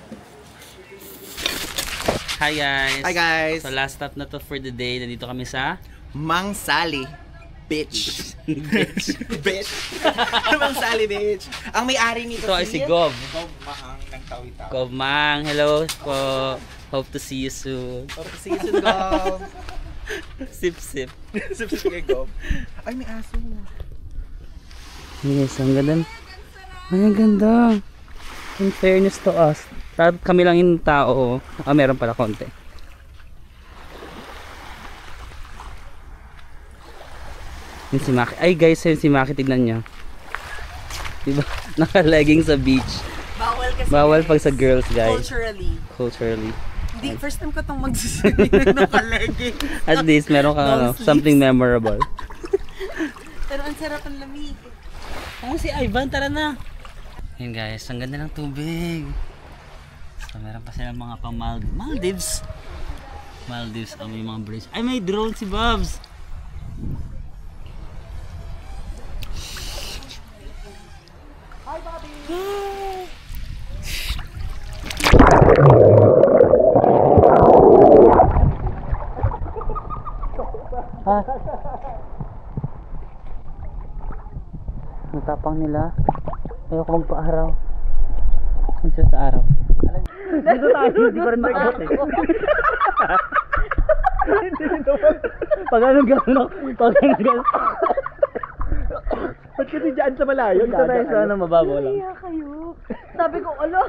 Hi guys. Hi guys. So last stop na to for the day. Nandito kami sa Mang Sali. Bitch. Bitch. Mang Sali, bitch. Ang may-ari nito ito ay si Gov. Mahang ng tawi-tawi. Gov Mang. Hello po. Hope to see you soon. Hope to see you soon, Gov. Sip sip. Subscribe kay Gov. Ay, may aso. Yes, ang ganda. Ay, ang ganda. In fairness to us. Kami lang yung tao. Meron pala konti. Yung si Maki. Ay guys, yung si Maki, tignan nyo. Diba? Naka-legging sa beach. Bawal kasi. Bawal pag sa girls, guys. Culturally. Culturally. Hindi, first time ko itong magsasabi ng naka-legging. At least, meron kang Long ano, sleeves. something memorable. Pero ang sarap ang lamig. Si Ivan, tara na. Yun guys, ang ganda ng tubig. So, meron pa silang mga pang Maldives. Maldives, may mga bridge. Ay, may drone si Bobs. Hi, Bobby! Ang tapang nila. Ayoko magpa-araw. Ang sila sa araw. Dito tayo, hindi ko rin maabot eh. Pag ano gano'n ako, pag ano gano'n. Ba't kasi dyan sa malayo? Dito tayo sa ano, mababaw lang. Kaya kayo. Sabi ko, alo.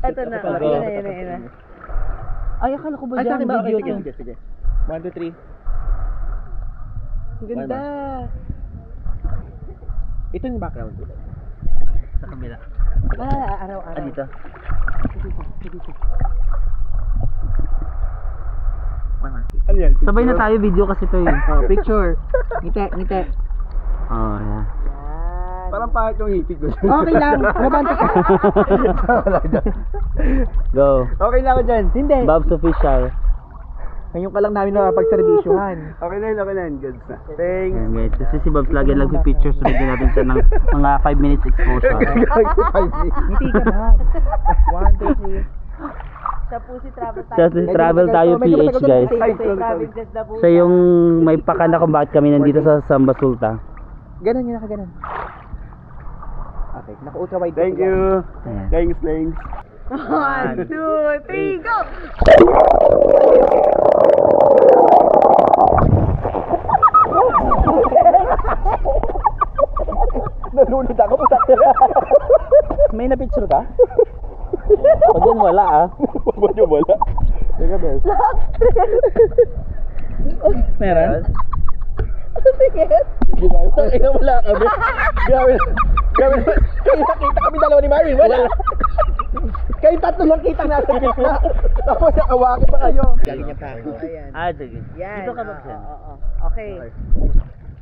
Eto na. Pag- Yun na. Ay, akala ko ba dyan? Video to. Sige. 1, 2, 3. Ang ganda. Ito yung background. Sa kabila. Araw-araw. Dito. Ano yan? Sabay na tayo video kasi ito yun. Oh, picture. Ngite. Oh, yeah. Parang pahit yung hipig ko. Okay lang. Mabante ka. Go. Okay na ako dyan. Hindi. Bob's official. Ngayon ka lang namin nakapagservisyohan. Okay na yun. Good na. Thanks. Ayan guys, kasi si Bob's lagi nagpi-picture, so bigyan natin siya ng mga 5 minutes exposure. Hindi ka ba? 1, 2, 3. Siya po si Travel Siya si Travel Tayo PH guys. Provinces na po. Siya yung may pakana kung bakit kami nandito sa Samba Sulta. Ganun yun, nakaganon. Okay, naka-ultra wide. Thank you. Ayan. Thanks. 1, 2, 3, go! Nalunod ako po. May na-picture ka? Pag yan wala ah. Pag yan wala. Teka, bes. Meron? Sige. Tangina, wala kami. Grabe. Kita kami dalawa ni Marin. Wala. Kayo tatlo lang kita nasa gitna. Tapos nakawaki pa kayo. Galing niya pa ako. Ayan. Sige. Yan. Dito ka ba siya? Okay.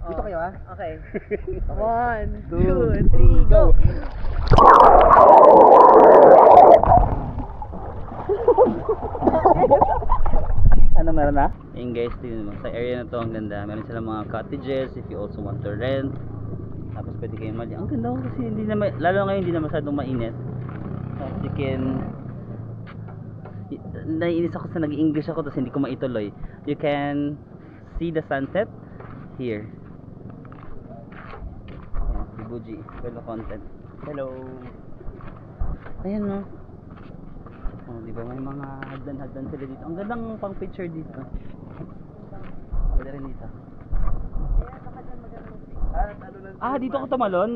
Dito kayo ha? Okay. 1, 2, 3, go! Ano meron na? Ayun guys, tingnan mo. Sa area na to ang ganda. Meron silang mga cottages if you also want to rent. Tapos pwede kayong mali. Ang ganda ko kasi hindi na lalo ngayon hindi na masyadong mainit. Tapos you can naiinis ako sa nag-English ako tapos hindi ko maituloy. You can see the sunset here. Ayan, si Buji, fellow content. Hello. Ayan no. Oh, di ba may mga hagdan-hagdan sila dito. Ang gandang pang picture dito. Pwede rin dito. Dito ka tumalon?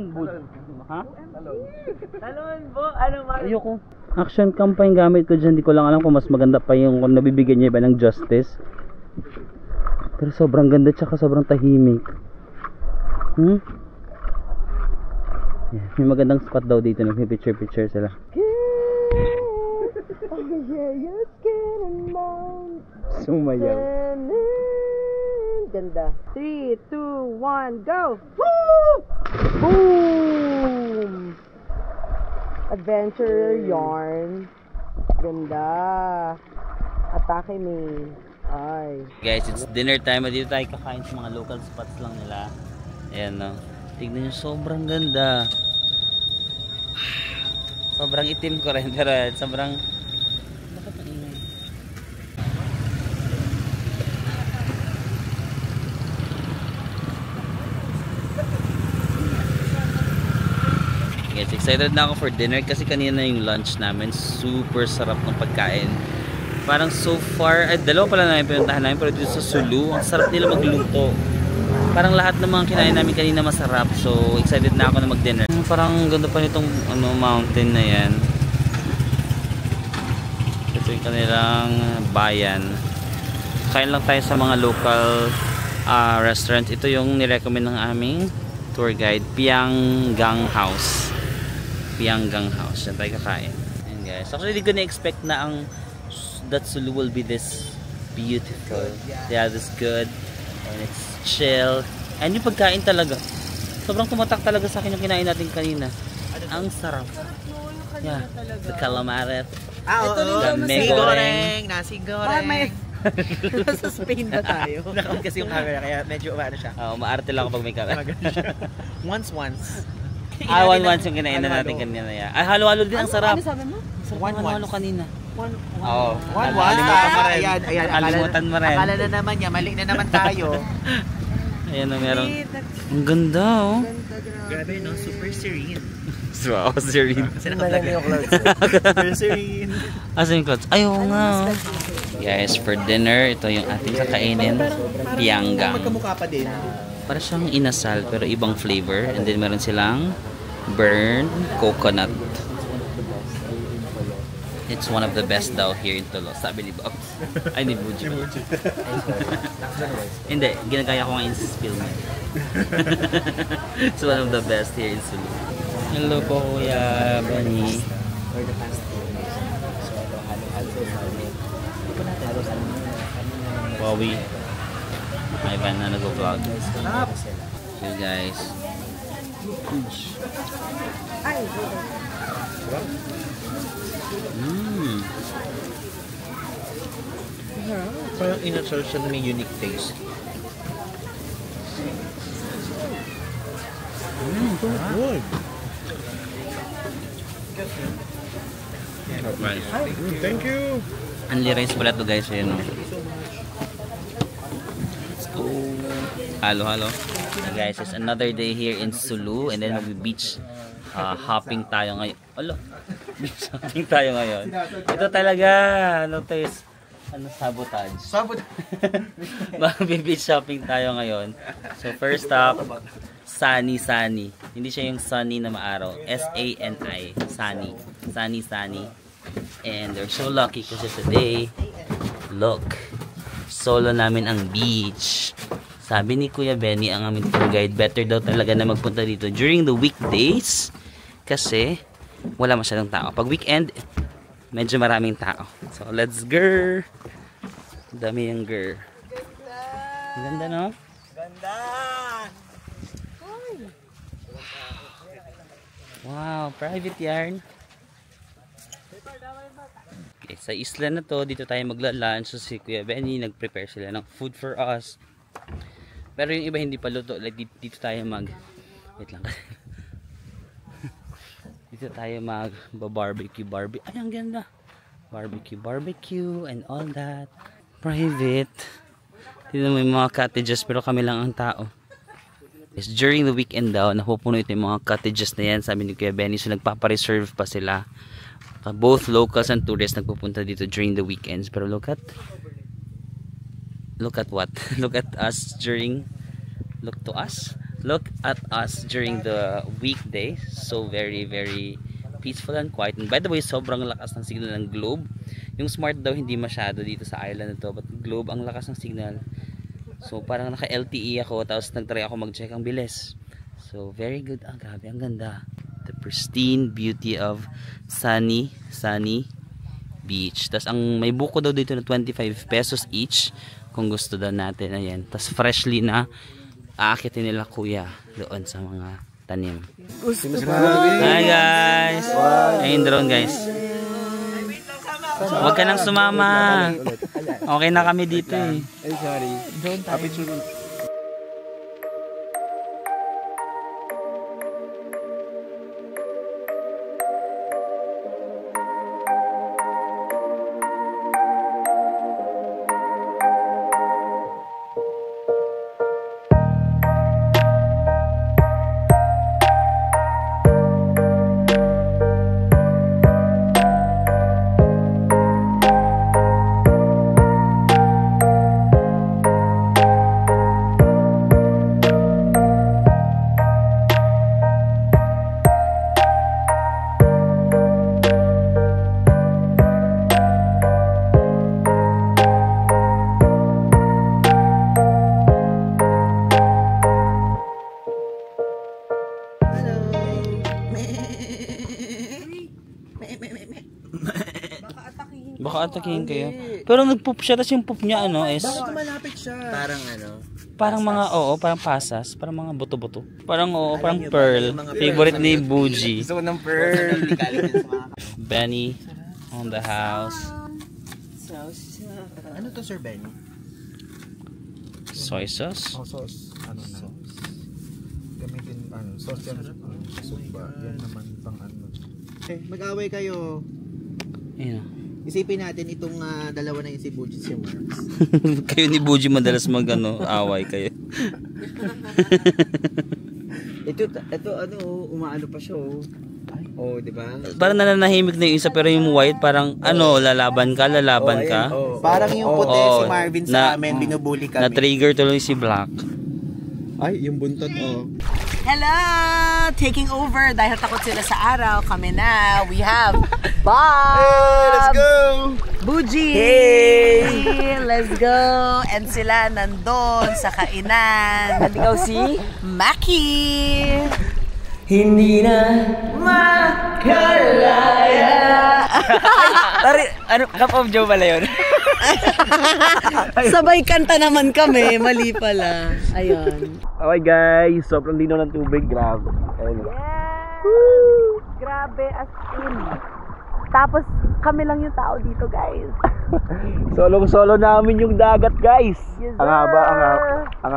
Ha? Talon po, ano Marin? Ayoko. Action cam pa yung gamit ko dyan. Di ko lang alam kung mas maganda pa yung kung nabibigyan niya iba ng justice. Pero sobrang ganda tsaka sobrang tahimik. Yeah, may magandang spot daw dito. Nagpipicture-picture sila. Sumayaw. Ganda. 3, 2, 1, go! Woo! Boom! Adventure yarn. Ganda. Atake me. Ay. Guys, it's dinner time. Dito tayo kakain sa mga local spots lang nila. Ayan no. Tignan nyo, sobrang ganda. Sobrang itim ko rin. Pero sobrang... Bakit ang ingay? Guys, excited na ako for dinner kasi kanina yung lunch namin. Super sarap ng pagkain. Parang so far, dalawa pala namin pinuntahan namin pero dito sa Sulu, ang sarap nila magluto. Parang lahat ng mga kinain namin kanina masarap. So excited na ako na mag-dinner. Parang ganda pa nitong mountain na yan. Ito yung kanilang bayan. Kain lang tayo sa mga local restaurants. Ito yung nirecommend ng aming tour guide, Pianggang House. Pianggang House. Yan tayo kakain. Ayan guys. Actually, hindi ko na-expect na that Sulu will be this beautiful. Yeah, this good. And it's chill. And yung pagkain talaga. Sobrang tumatak talaga sa akin yung kinain natin kanina. Ang sarap. Yeah. The calamares. Ito The nasi goreng. Nasi Bakit may... Nasa Spain na tayo. Nakam kasi yung camera kaya medyo umano siya. Maarte lang ako pag may camera. Once. Once yung kinain na natin kanina. Halo-halo din. Ang sarap. Ano sabi mo? Sarap ng halo kanina. One. Ayan. Kalimutan mo rin. Akala na naman niya, mali na naman tayo. Ayan o, meron. Ang ganda oh. Grabe no, super serene. Wow, serene. Kasi naka-vlog yung clothes. Super serene. Asan yung clothes? Ayaw nga. Guys, for dinner, ito yung ating kakainin. Pianggang. Magkamukha pa din. Para siyang inasal pero ibang flavor. And then meron silang burned coconut. It's one of the best daw here in Tolo. Sabi ni Bob. Ay, ni Buji. Hindi, ginagaya ko nga in spill mo. It's one of the best here in Sulu. Hello po, Kuya Bani. Wowie. May van na nag-vlog. Okay guys. Parang inasal siya na may unique taste. Good. Nice. Thank you. Only rice pala to guys. Ayan o. Let's go. Halo. Guys, it's another day here in Sulu. And then mag-beach hopping tayo ngayon. Alo. Beach hopping tayo ngayon. Ito talaga. Ano to is? Sabotage. Mag-beach shopping tayo ngayon. So first stop, Sunny. Hindi siya yung sunny na maaraw. S-A-N-I. Sunny. And we're so lucky kasi today, look, solo namin ang beach. Sabi ni Kuya Benny, ang aming tour guide, better daw talaga na magpunta dito during the weekdays kasi wala masyadong tao. Pag weekend, medyo maraming tao. So let's go. Dami yung girl. Ganda no? Ganda! Wow, private yarn. Okay, sa isla na to, dito tayo magla-lunch. So si Kuya Benny, nag-prepare sila ng food for us. Pero yung iba hindi pa luto. Like dito tayo wait lang. Dito tayo barbecue. Ay, ang ganda. Barbecue and all that. Private. Dito may mga cottages pero kami lang ang tao. Yes, during the weekend daw, napupuno ito yung mga cottages na yan. Sabi ni Kuya Benny, so nagpapareserve pa sila both locals and tourists nagpupunta dito during the weekends. Pero look at what? Look at us during the weekday. So very peaceful and quiet. And by the way, sobrang lakas ng signal ng Globe. Yung Smart daw hindi masyado dito sa island na to, but Globe ang lakas ng signal. So parang naka LTE ako, tapos nagtry ako mag-check ang bilis. So very good. Grabe, ang ganda. The pristine beauty of sunny beach. Tapos ang may buko daw dito na 25 pesos each kung gusto daw natin. Ayan. Tapos freshly na aakitin nila kuya doon sa mga tanim. Hi guys! Ayun drone guys. Huwag ka nang sumama. Okay na kami dito eh. Ay, sorry. Don't tayo. Baka atakihin kayo. Pero nag-poop siya, tapos yung poop niya ano is... Bakit malapit siya? Parang ano? Parang mga, parang pasas. Parang mga buto-buto. Parang parang pearl. Favorite ni Buji. Gusto ko ng pearl. Benny on the house. Ano to, Sir Benny? Soy sauce? Oh, sauce. Ano na? Gamitin, sauce yan. Soup ba? Yan naman pang ano. Mag-away kayo. Ayan. Isipin natin itong dalawa na yung si Buji si Mars. Kayo ni Buji madalas away kayo. ito umaano pa siya oh, di ba? Parang nananahimik na yung isa pero yung white parang lalaban ka. Parang yung puti si Marvin sa amin, binubuli kami. Na-trigger tuloy si Black. Ay, yung buntot Hello! Taking over dahil takot sila sa araw. Kami na. We have Bob! Hey, let's go! Buji! Hey! Let's go! And sila nandun sa kainan. And ikaw si Maki! Hindi na makalaya. Ano, Cup of Joe pala yun? Sabay kanta naman kami, mali pala. Ayun. Okay guys, sobrang linaw ng tubig, grabe. Yes! Woo! Grabe as in. Tapos kami lang yung tao dito guys. Solo namin yung dagat guys. Yes, ang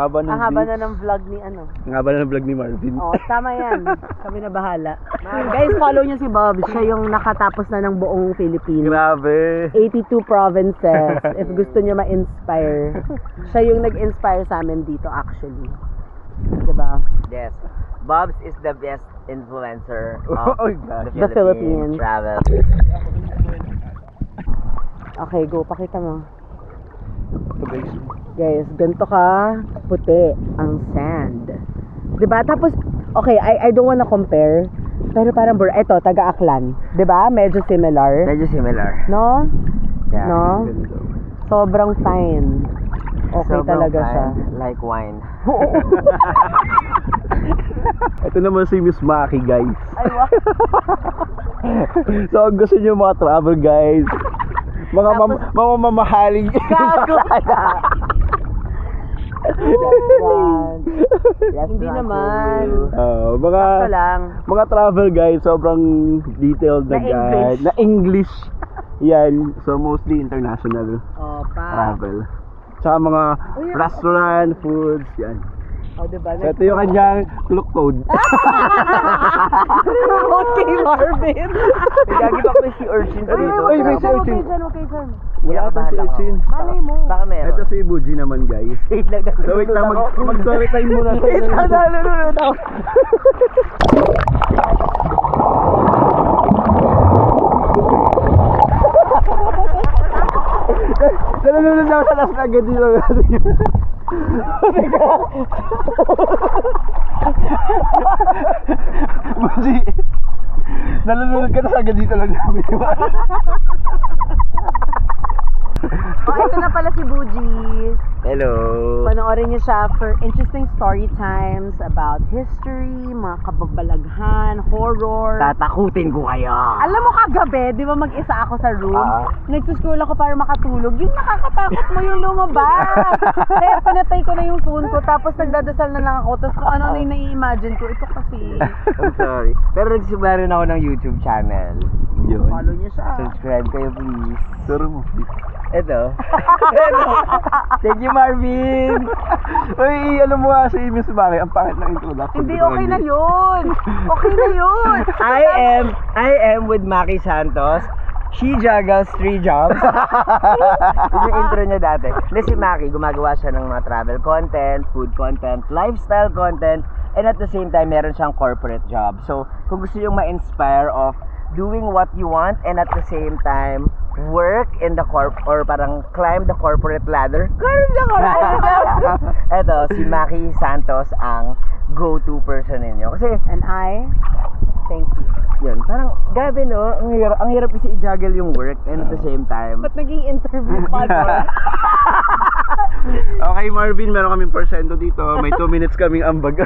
haba na ng vlog ni ano. Ang haba na ng vlog ni Marvin. Oo, tama yan. Kami na bahala. Guys, follow nyo si Bob. Siya yung nakatapos na ng buong Philippines. Grabe. 82 provinces. If gusto nyo ma-inspire. Siya yung nag-inspire sa amin dito actually. Diba? Yes. Bob's is the best influencer of the Philippines travel. Okay, go. Pakita mo. Guys, ganito ka puti ang sand. Diba? Tapos, okay, I don't wanna compare. Pero parang, eto, taga-Aklan. Diba? Medyo similar. Medyo similar. No? Yeah. No? Sobrang fine. Okay Sobrang talaga fine, siya. like wine. Ito naman si Miss Maki guys. Ay, wow. So, kung gusto nyo mga travel guys, mga mamahaling Gago Hindi naman. Sakto lang. Mga travel guys, sobrang detailed na guide. Na English. Yan. So, mostly international travel. Tsaka mga restaurant, foods, yan. Diba? So, ito yung kanyang look code. Okay, Marvin. Gagi pa ko si urchin dito. Uy, may si urchin. Okay dyan. Wala pa si urchin. Malay mo. Baka meron. Ito si Buji naman guys. So, wait lang, mag-story time muna. Nalulunod ako. Nalulod ako sa last agad dito. Buji, nalulunod ka na sa agad dito lang namin. Ito na pala si Buji. Hello. Panoorin niyo siya for interesting story times about history, mga kababalaghan, horror. Tatakutin ko kayo. Alam mo kagabi, di ba mag-isa ako sa room? Nagsuscroll ako para makatulog. Yung nakakatakot mo yung lumabas. Kaya pinatay ko na yung phone ko, tapos nagdadasal na lang ako. Tapos kung ano na yung nai-imagine ko, ito kasi. I'm sorry. Pero nagsubscribe rin ako ng YouTube channel. Yun. Follow niyo siya. Subscribe kayo please. Turo mo. Ito. Thank you Marvin. Uy, alam mo nga si Miss Maki, ang pangit ng introduction. Hindi, okay na yun. Okay na yun. I am with Maki Santos. She juggles 3 jobs. Yun yung intro niya dati. Hindi, si Maki, gumagawa siya ng mga travel content, food content, lifestyle content, and at the same time, meron siyang corporate job. So, kung gusto yung ma-inspire of doing what you want and at the same time, work in the or parang climb the corporate ladder. Eto, si Maki Santos ang go-to person ninyo. Kasi, And I, thank you. yun, parang grabe no, ang hirap kasi i-juggle yung work and at the same time. Ba't naging interview pa to? Okay Marvin, meron kaming porsyento dito. May 2 minutes kaming ambag.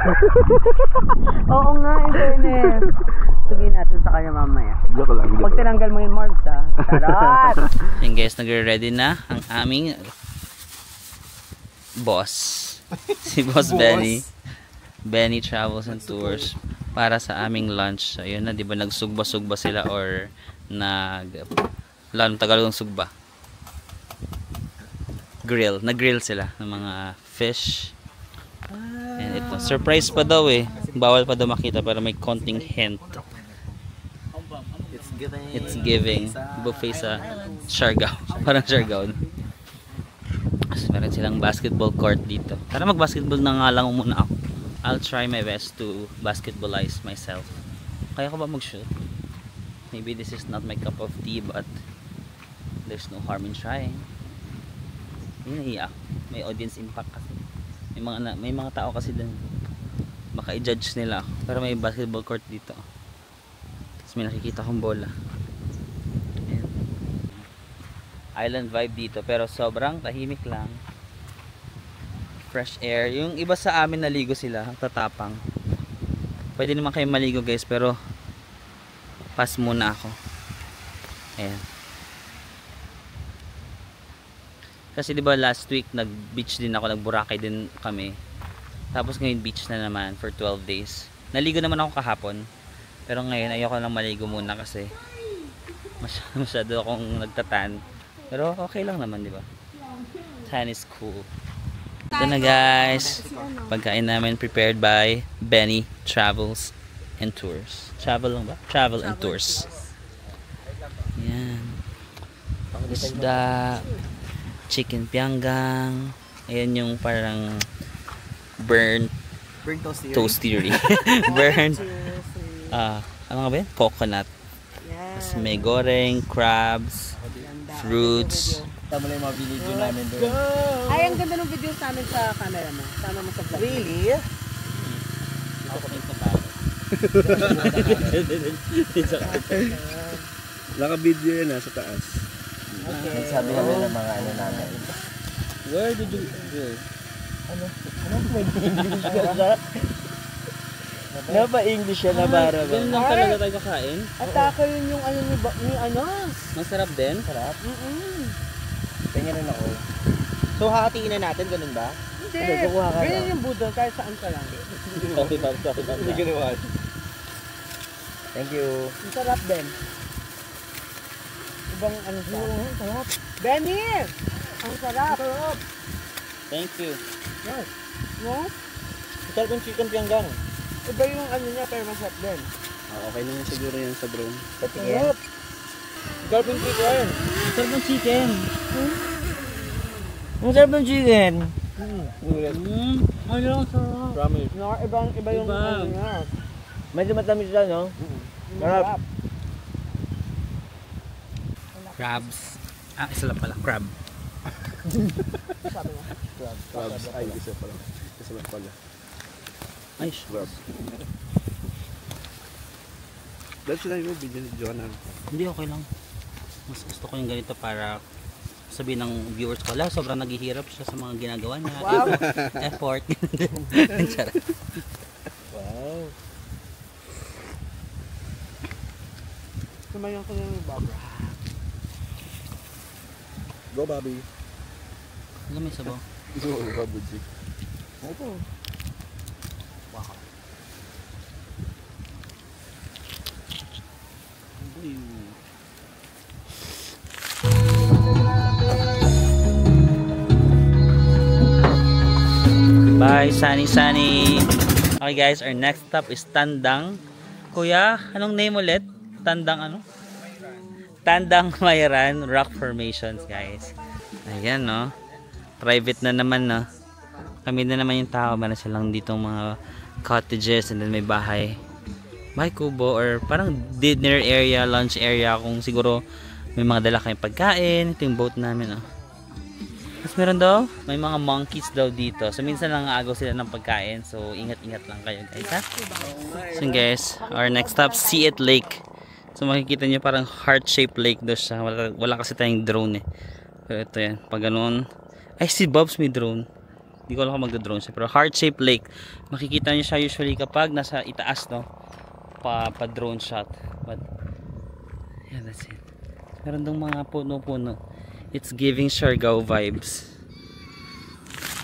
Oo nga, in fairness. Sabihin natin sa kanya mamaya. Joke lang. Pag tinanggal mo yung marks ha. Charot! Yan guys, nagre-ready na ang aming boss. Si Boss Benny. Benny Travels and Tours para sa aming lunch. So, yun na, di ba nagsugba-sugba sila or lalong Tagalog sugba. Nag-grill sila ng mga fish. And ito, surprise pa daw eh. Bawal pa daw makita para may konting hint. It's giving buffet sa Siargao. Parang Siargao. Mas meron silang basketball court dito. Tara mag-basketball na nga lang muna ako. I'll try my best to basketballize myself. Kaya ko ba mag-shoot? Maybe this is not my cup of tea, but there's no harm in trying. Hindi nahiya ako. May audience impact kasi. May mga tao kasi din. Baka i-judge nila ako. Pero may basketball court dito. Tapos may nakikita kong bola. Ayan. Island vibe dito, pero sobrang tahimik lang. Fresh air. Yung iba sa amin naligo sila, tatapang. Pwede naman kayo maligo guys, pero pass muna ako. Ayan. Kasi diba last week nag-beach din ako, nag-Boracay din kami. Tapos ngayon beach na naman for 12 days. Naligo naman ako kahapon. Pero ngayon ayoko lang maligo muna kasi masyado akong nagtatan. Pero okay lang naman, diba? Tan is cool. Ito na guys, pagkain namin prepared by Benny Travels and Tours. Travel lang ba? Travel and Tours. Yan. Isda, chicken pianggang. Ayan yung parang burnt toastery. Burnt ano nga ba yun? Coconut. Tapos may goreng, crabs, fruits. Tama na yung mga video namin doon. Ay, ang ganda ng video sa amin sa camera mo. Sama mo sa vlog. Really? Naka-video yan sa taas. Okay. Sabi namin ng mga ano namin. Where did you go? Ano ba English yan na bara ba? Ganun lang talaga tayo kakain? Atake yun yung ano ni ano. Masarap din? Sarap? Tingnan rin ako. So hahatiin na natin, ganun ba? Hindi. kukuha ka Ganyan lang. yung budol kahit saan ka lang. Hindi ginawa. Thank you. Ang sarap din. Ibang ano siya. Ang sarap. Benny! Ang sarap. Thank you. No? Sarap yung chicken pianggang. Iba yung ano niya pero masarap din. Okay naman siguro yan sa drone. Patingin. Sarap yung chicken. Sarap ng chicken. Ang sarap ng chicken. Ano lang sarap. Promise. No, iba yung Iba. ano niya. Medyo matamis siya, no? Sarap. Crabs. Isa lang pala. Crab. Crabs. Ay, isa pala. Isa pala. Ay, Crabs. Dahil sila yung video na. hindi, okay lang. Mas gusto ko yung ganito para sabihin ng viewers ko, sobrang naghihirap siya sa mga ginagawa niya. Wow. Effort. Charot. Wow. Sumayan ko yung Barbara. Go, Bobby. Alam, may sabaw. Go, Bobby. Opo. Wow. Bye, Sunny. Okay guys, our next stop is Tandang. Kuya, anong name ulit? Tandang ano? Tandang Mayran Rock Formations, guys. Ayan, no? Private na naman, no? Kami na naman yung tao. Meron silang ditong mga cottages and then may bahay. Bahay kubo or parang dinner area, lunch area kung siguro may mga dala kayong pagkain. Ito yung boat namin, no? Tapos meron daw, may mga monkeys daw dito. So minsan lang agaw sila ng pagkain. So ingat-ingat lang kayo, guys, ha? So guys, our next stop, See It Lake. So makikita nyo parang heart-shaped lake daw siya. Wala kasi tayong drone eh. Pero ito yan, pag ganun. Ay, si Bobs may drone. Hindi ko alam kung magda-drone siya. Pero heart-shaped lake. Makikita nyo siya usually kapag nasa itaas, no? Pa-drone shot. But, yeah, that's it. Meron dong mga puno-puno. It's giving Siargao vibes.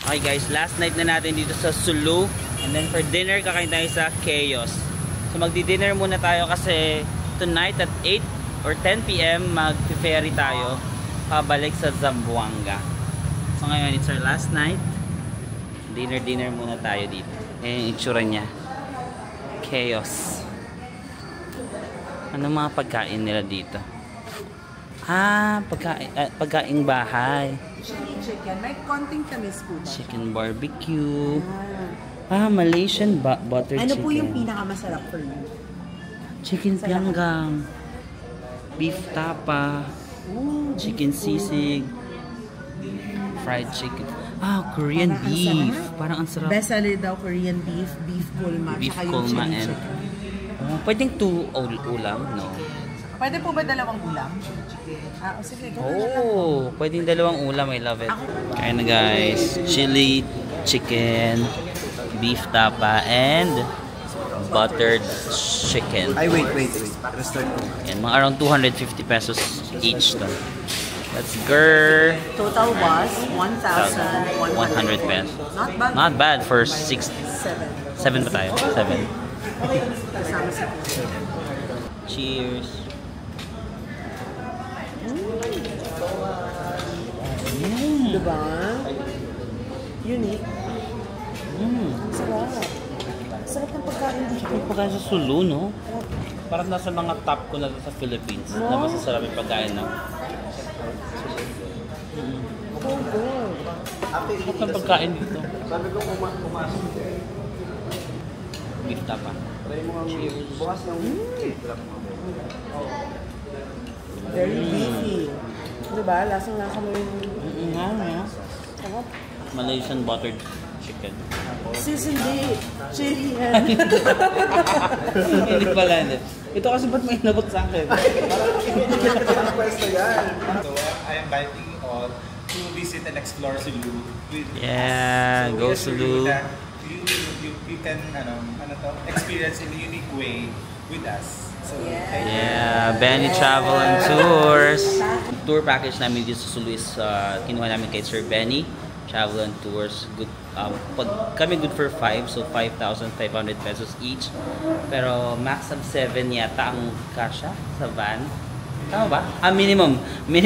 Okay guys, last night na natin dito sa Sulu. And then for dinner, kakain tayo sa Chaos. So magdi-dinner muna tayo kasi tonight at 8 or 10 PM mag-ferry tayo pabalik sa Zamboanga. So ngayon, it's our last night. Dinner muna tayo dito. Ayan yung itsura niya. Chaos. Ano mga pagkain nila dito? Pagkaing bahay. Chili chicken. May konting tamis po ba? Chicken barbecue. Malaysian butter Ano chicken. po yung pinakamasarap for you? Chicken pianggang. Beef tapa. Chicken sisig. Fried chicken. Korean Parang ang beef. sarap. Parang ang sarap. Best seller daw Korean beef, beef kulma, Beef tsaka yung kulma chili and chicken. pwedeng 2 ulam, no? Pwede po ba dalawang ulam? Sige, gawin na lang. Pwedeng dalawang ulam. I love it. Kaya na guys, chili, chicken, beef tapa, and buttered chicken. Ay, wait. Restart ko. Yan, mga around 250 pesos each to. Let's go. Total was 1,100 pesos. Not bad. Not bad for 6. 7 pa tayo. 7. Kasama sa Cheers. Diba? Unique. Sarap. Sarap ng pagkain dito. Yung pagkain sa Sulu, no? Parang nasa mga top ko na sa Philippines na masasarap yung pagkain, no? Sarap ng pagkain dito. Sabi ko pumasok. Beef tapa. Cheers. Bukas ng Very beefy. Diba? Lasang-lasa mo yung... Sarap. Malaysian buttered chicken. Sis, hindi. Chili yan. Hindi pala. Ito kasi ba't may inabot sa akin? So, I am inviting you all to visit and explore Sulu. Yeah, go Sulu. You can experience in a unique way with us. So, Yeah, Benny Travel and Tours. Tour package namin dito sa Sulu is kinuha namin kay Sir Benny Travel and Tours. Good, kami good for 5, so 5,500 pesos each. Pero max of 7 yata ang kasha sa van. Tama ba? Minimum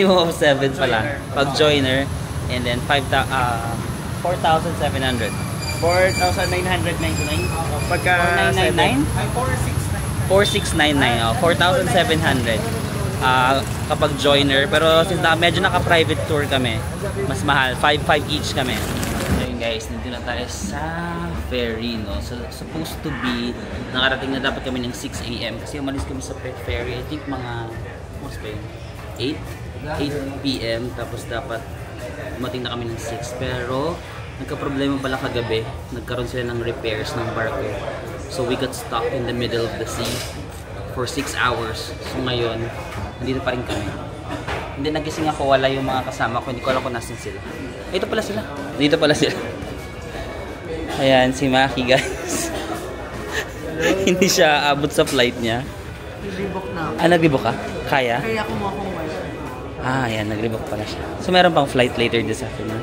of 7 pala. Pag joiner. And then 4,700. 4,999? Pagka 4,999? 4,699. 4,700. Kapag joiner. Pero since medyo naka-private tour kami, mas mahal. 5,500 each kami. So yun guys, nandito na tayo sa ferry, no? So supposed to be, nakarating na dapat kami ng 6 AM kasi umalis kami sa ferry. I think mga, 8 PM. Tapos dapat Dumating na kami ng 6. Pero, nagka-problema pala kagabi. Nagkaroon sila ng repairs ng barko. So, we got stuck in the middle of the sea for 6 hours. So, ngayon, nandito pa rin kami. Hindi nagising ako, wala yung mga kasama ko. Hindi ko alam kung nasan sila. Ito pala sila. Dito pala sila. Ayan, si Maki, guys. Hindi siya abot sa flight niya. Nag-rebook na ako. Ah, nag-rebook ka? Kaya? Kaya kumuha akong wifi. Ah, ayan, nag-rebook pala siya. So, meron pang flight later this afternoon.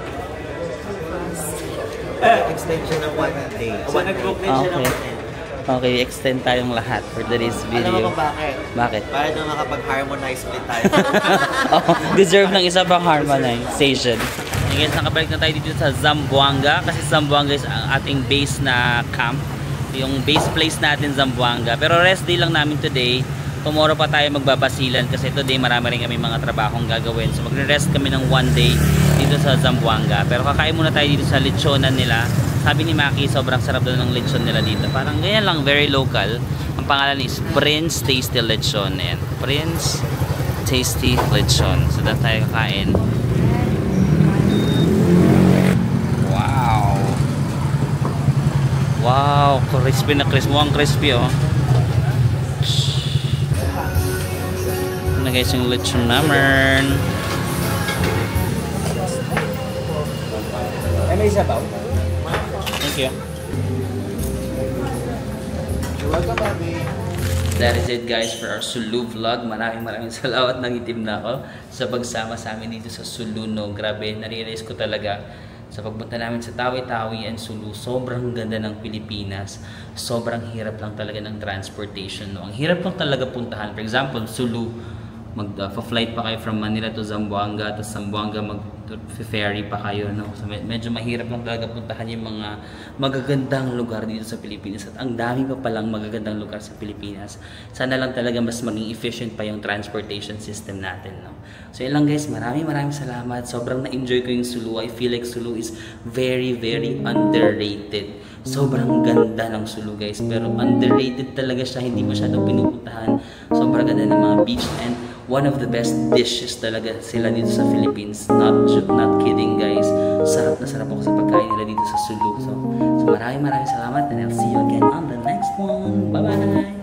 Extension ng 1 day. Nag-book din siya ng 1 day. Okay, extend tayong lahat for today's video. Alam mo kung bakit? Bakit? Para na makapag-harmonize ulit tayo. Oh, deserve ng isa pang harmonization. Guys, nakabalik na tayo dito sa Zamboanga kasi Zamboanga is ang ating base na camp. Yung base place natin Zamboanga. Pero rest day lang namin today. Tomorrow pa tayo magbabasilan kasi today marami rin kami mga trabahong gagawin. So magre-rest kami ng 1 day dito sa Zamboanga. Pero kakain muna tayo dito sa lechonan nila. Sabi ni Maki, sobrang sarap daw ng lechon nila dito. Parang ganyan lang, very local. Ang pangalan is Prince Tasty Lechon. Ayan, Prince Tasty Lechon. So doon tayo kakain. Wow! Wow! Crispy na crispy. Mukhang crispy, oh. Ito na guys yung lechon naman. Ay, may isa ba? Thank you. You're welcome, Bobby. That is it guys for our Sulu vlog. Maraming salamat, nangitim na ako sa pagsama sa amin dito sa Sulu, no. Grabe, nare-realize ko talaga sa pagpunta namin sa Tawi-Tawi and Sulu, sobrang ganda ng Pilipinas. Sobrang hirap lang talaga ng transportation, no. Ang hirap lang talaga puntahan. For example, Sulu, mag-flight pa kayo from Manila to Zamboanga, tapos Zamboanga mag-ferry pa kayo, no? So medyo mahirap lang talaga puntahan yung mga magagandang lugar dito sa Pilipinas, at ang dami pa palang magagandang lugar sa Pilipinas. Sana lang talaga mas maging efficient pa yung transportation system natin, no? So yun lang guys, maraming salamat. Sobrang na-enjoy ko yung Sulu. I feel like Sulu is very underrated. Sobrang ganda ng Sulu guys, pero underrated talaga siya, hindi masyadong pinupuntahan. Sobrang ganda ng mga beach, and one of the best dishes talaga sila dito sa Philippines. Not kidding guys. Sarap na sarap ako sa pagkain nila dito sa Sulu. So maraming salamat, and I'll see you again on the next one. Bye bye.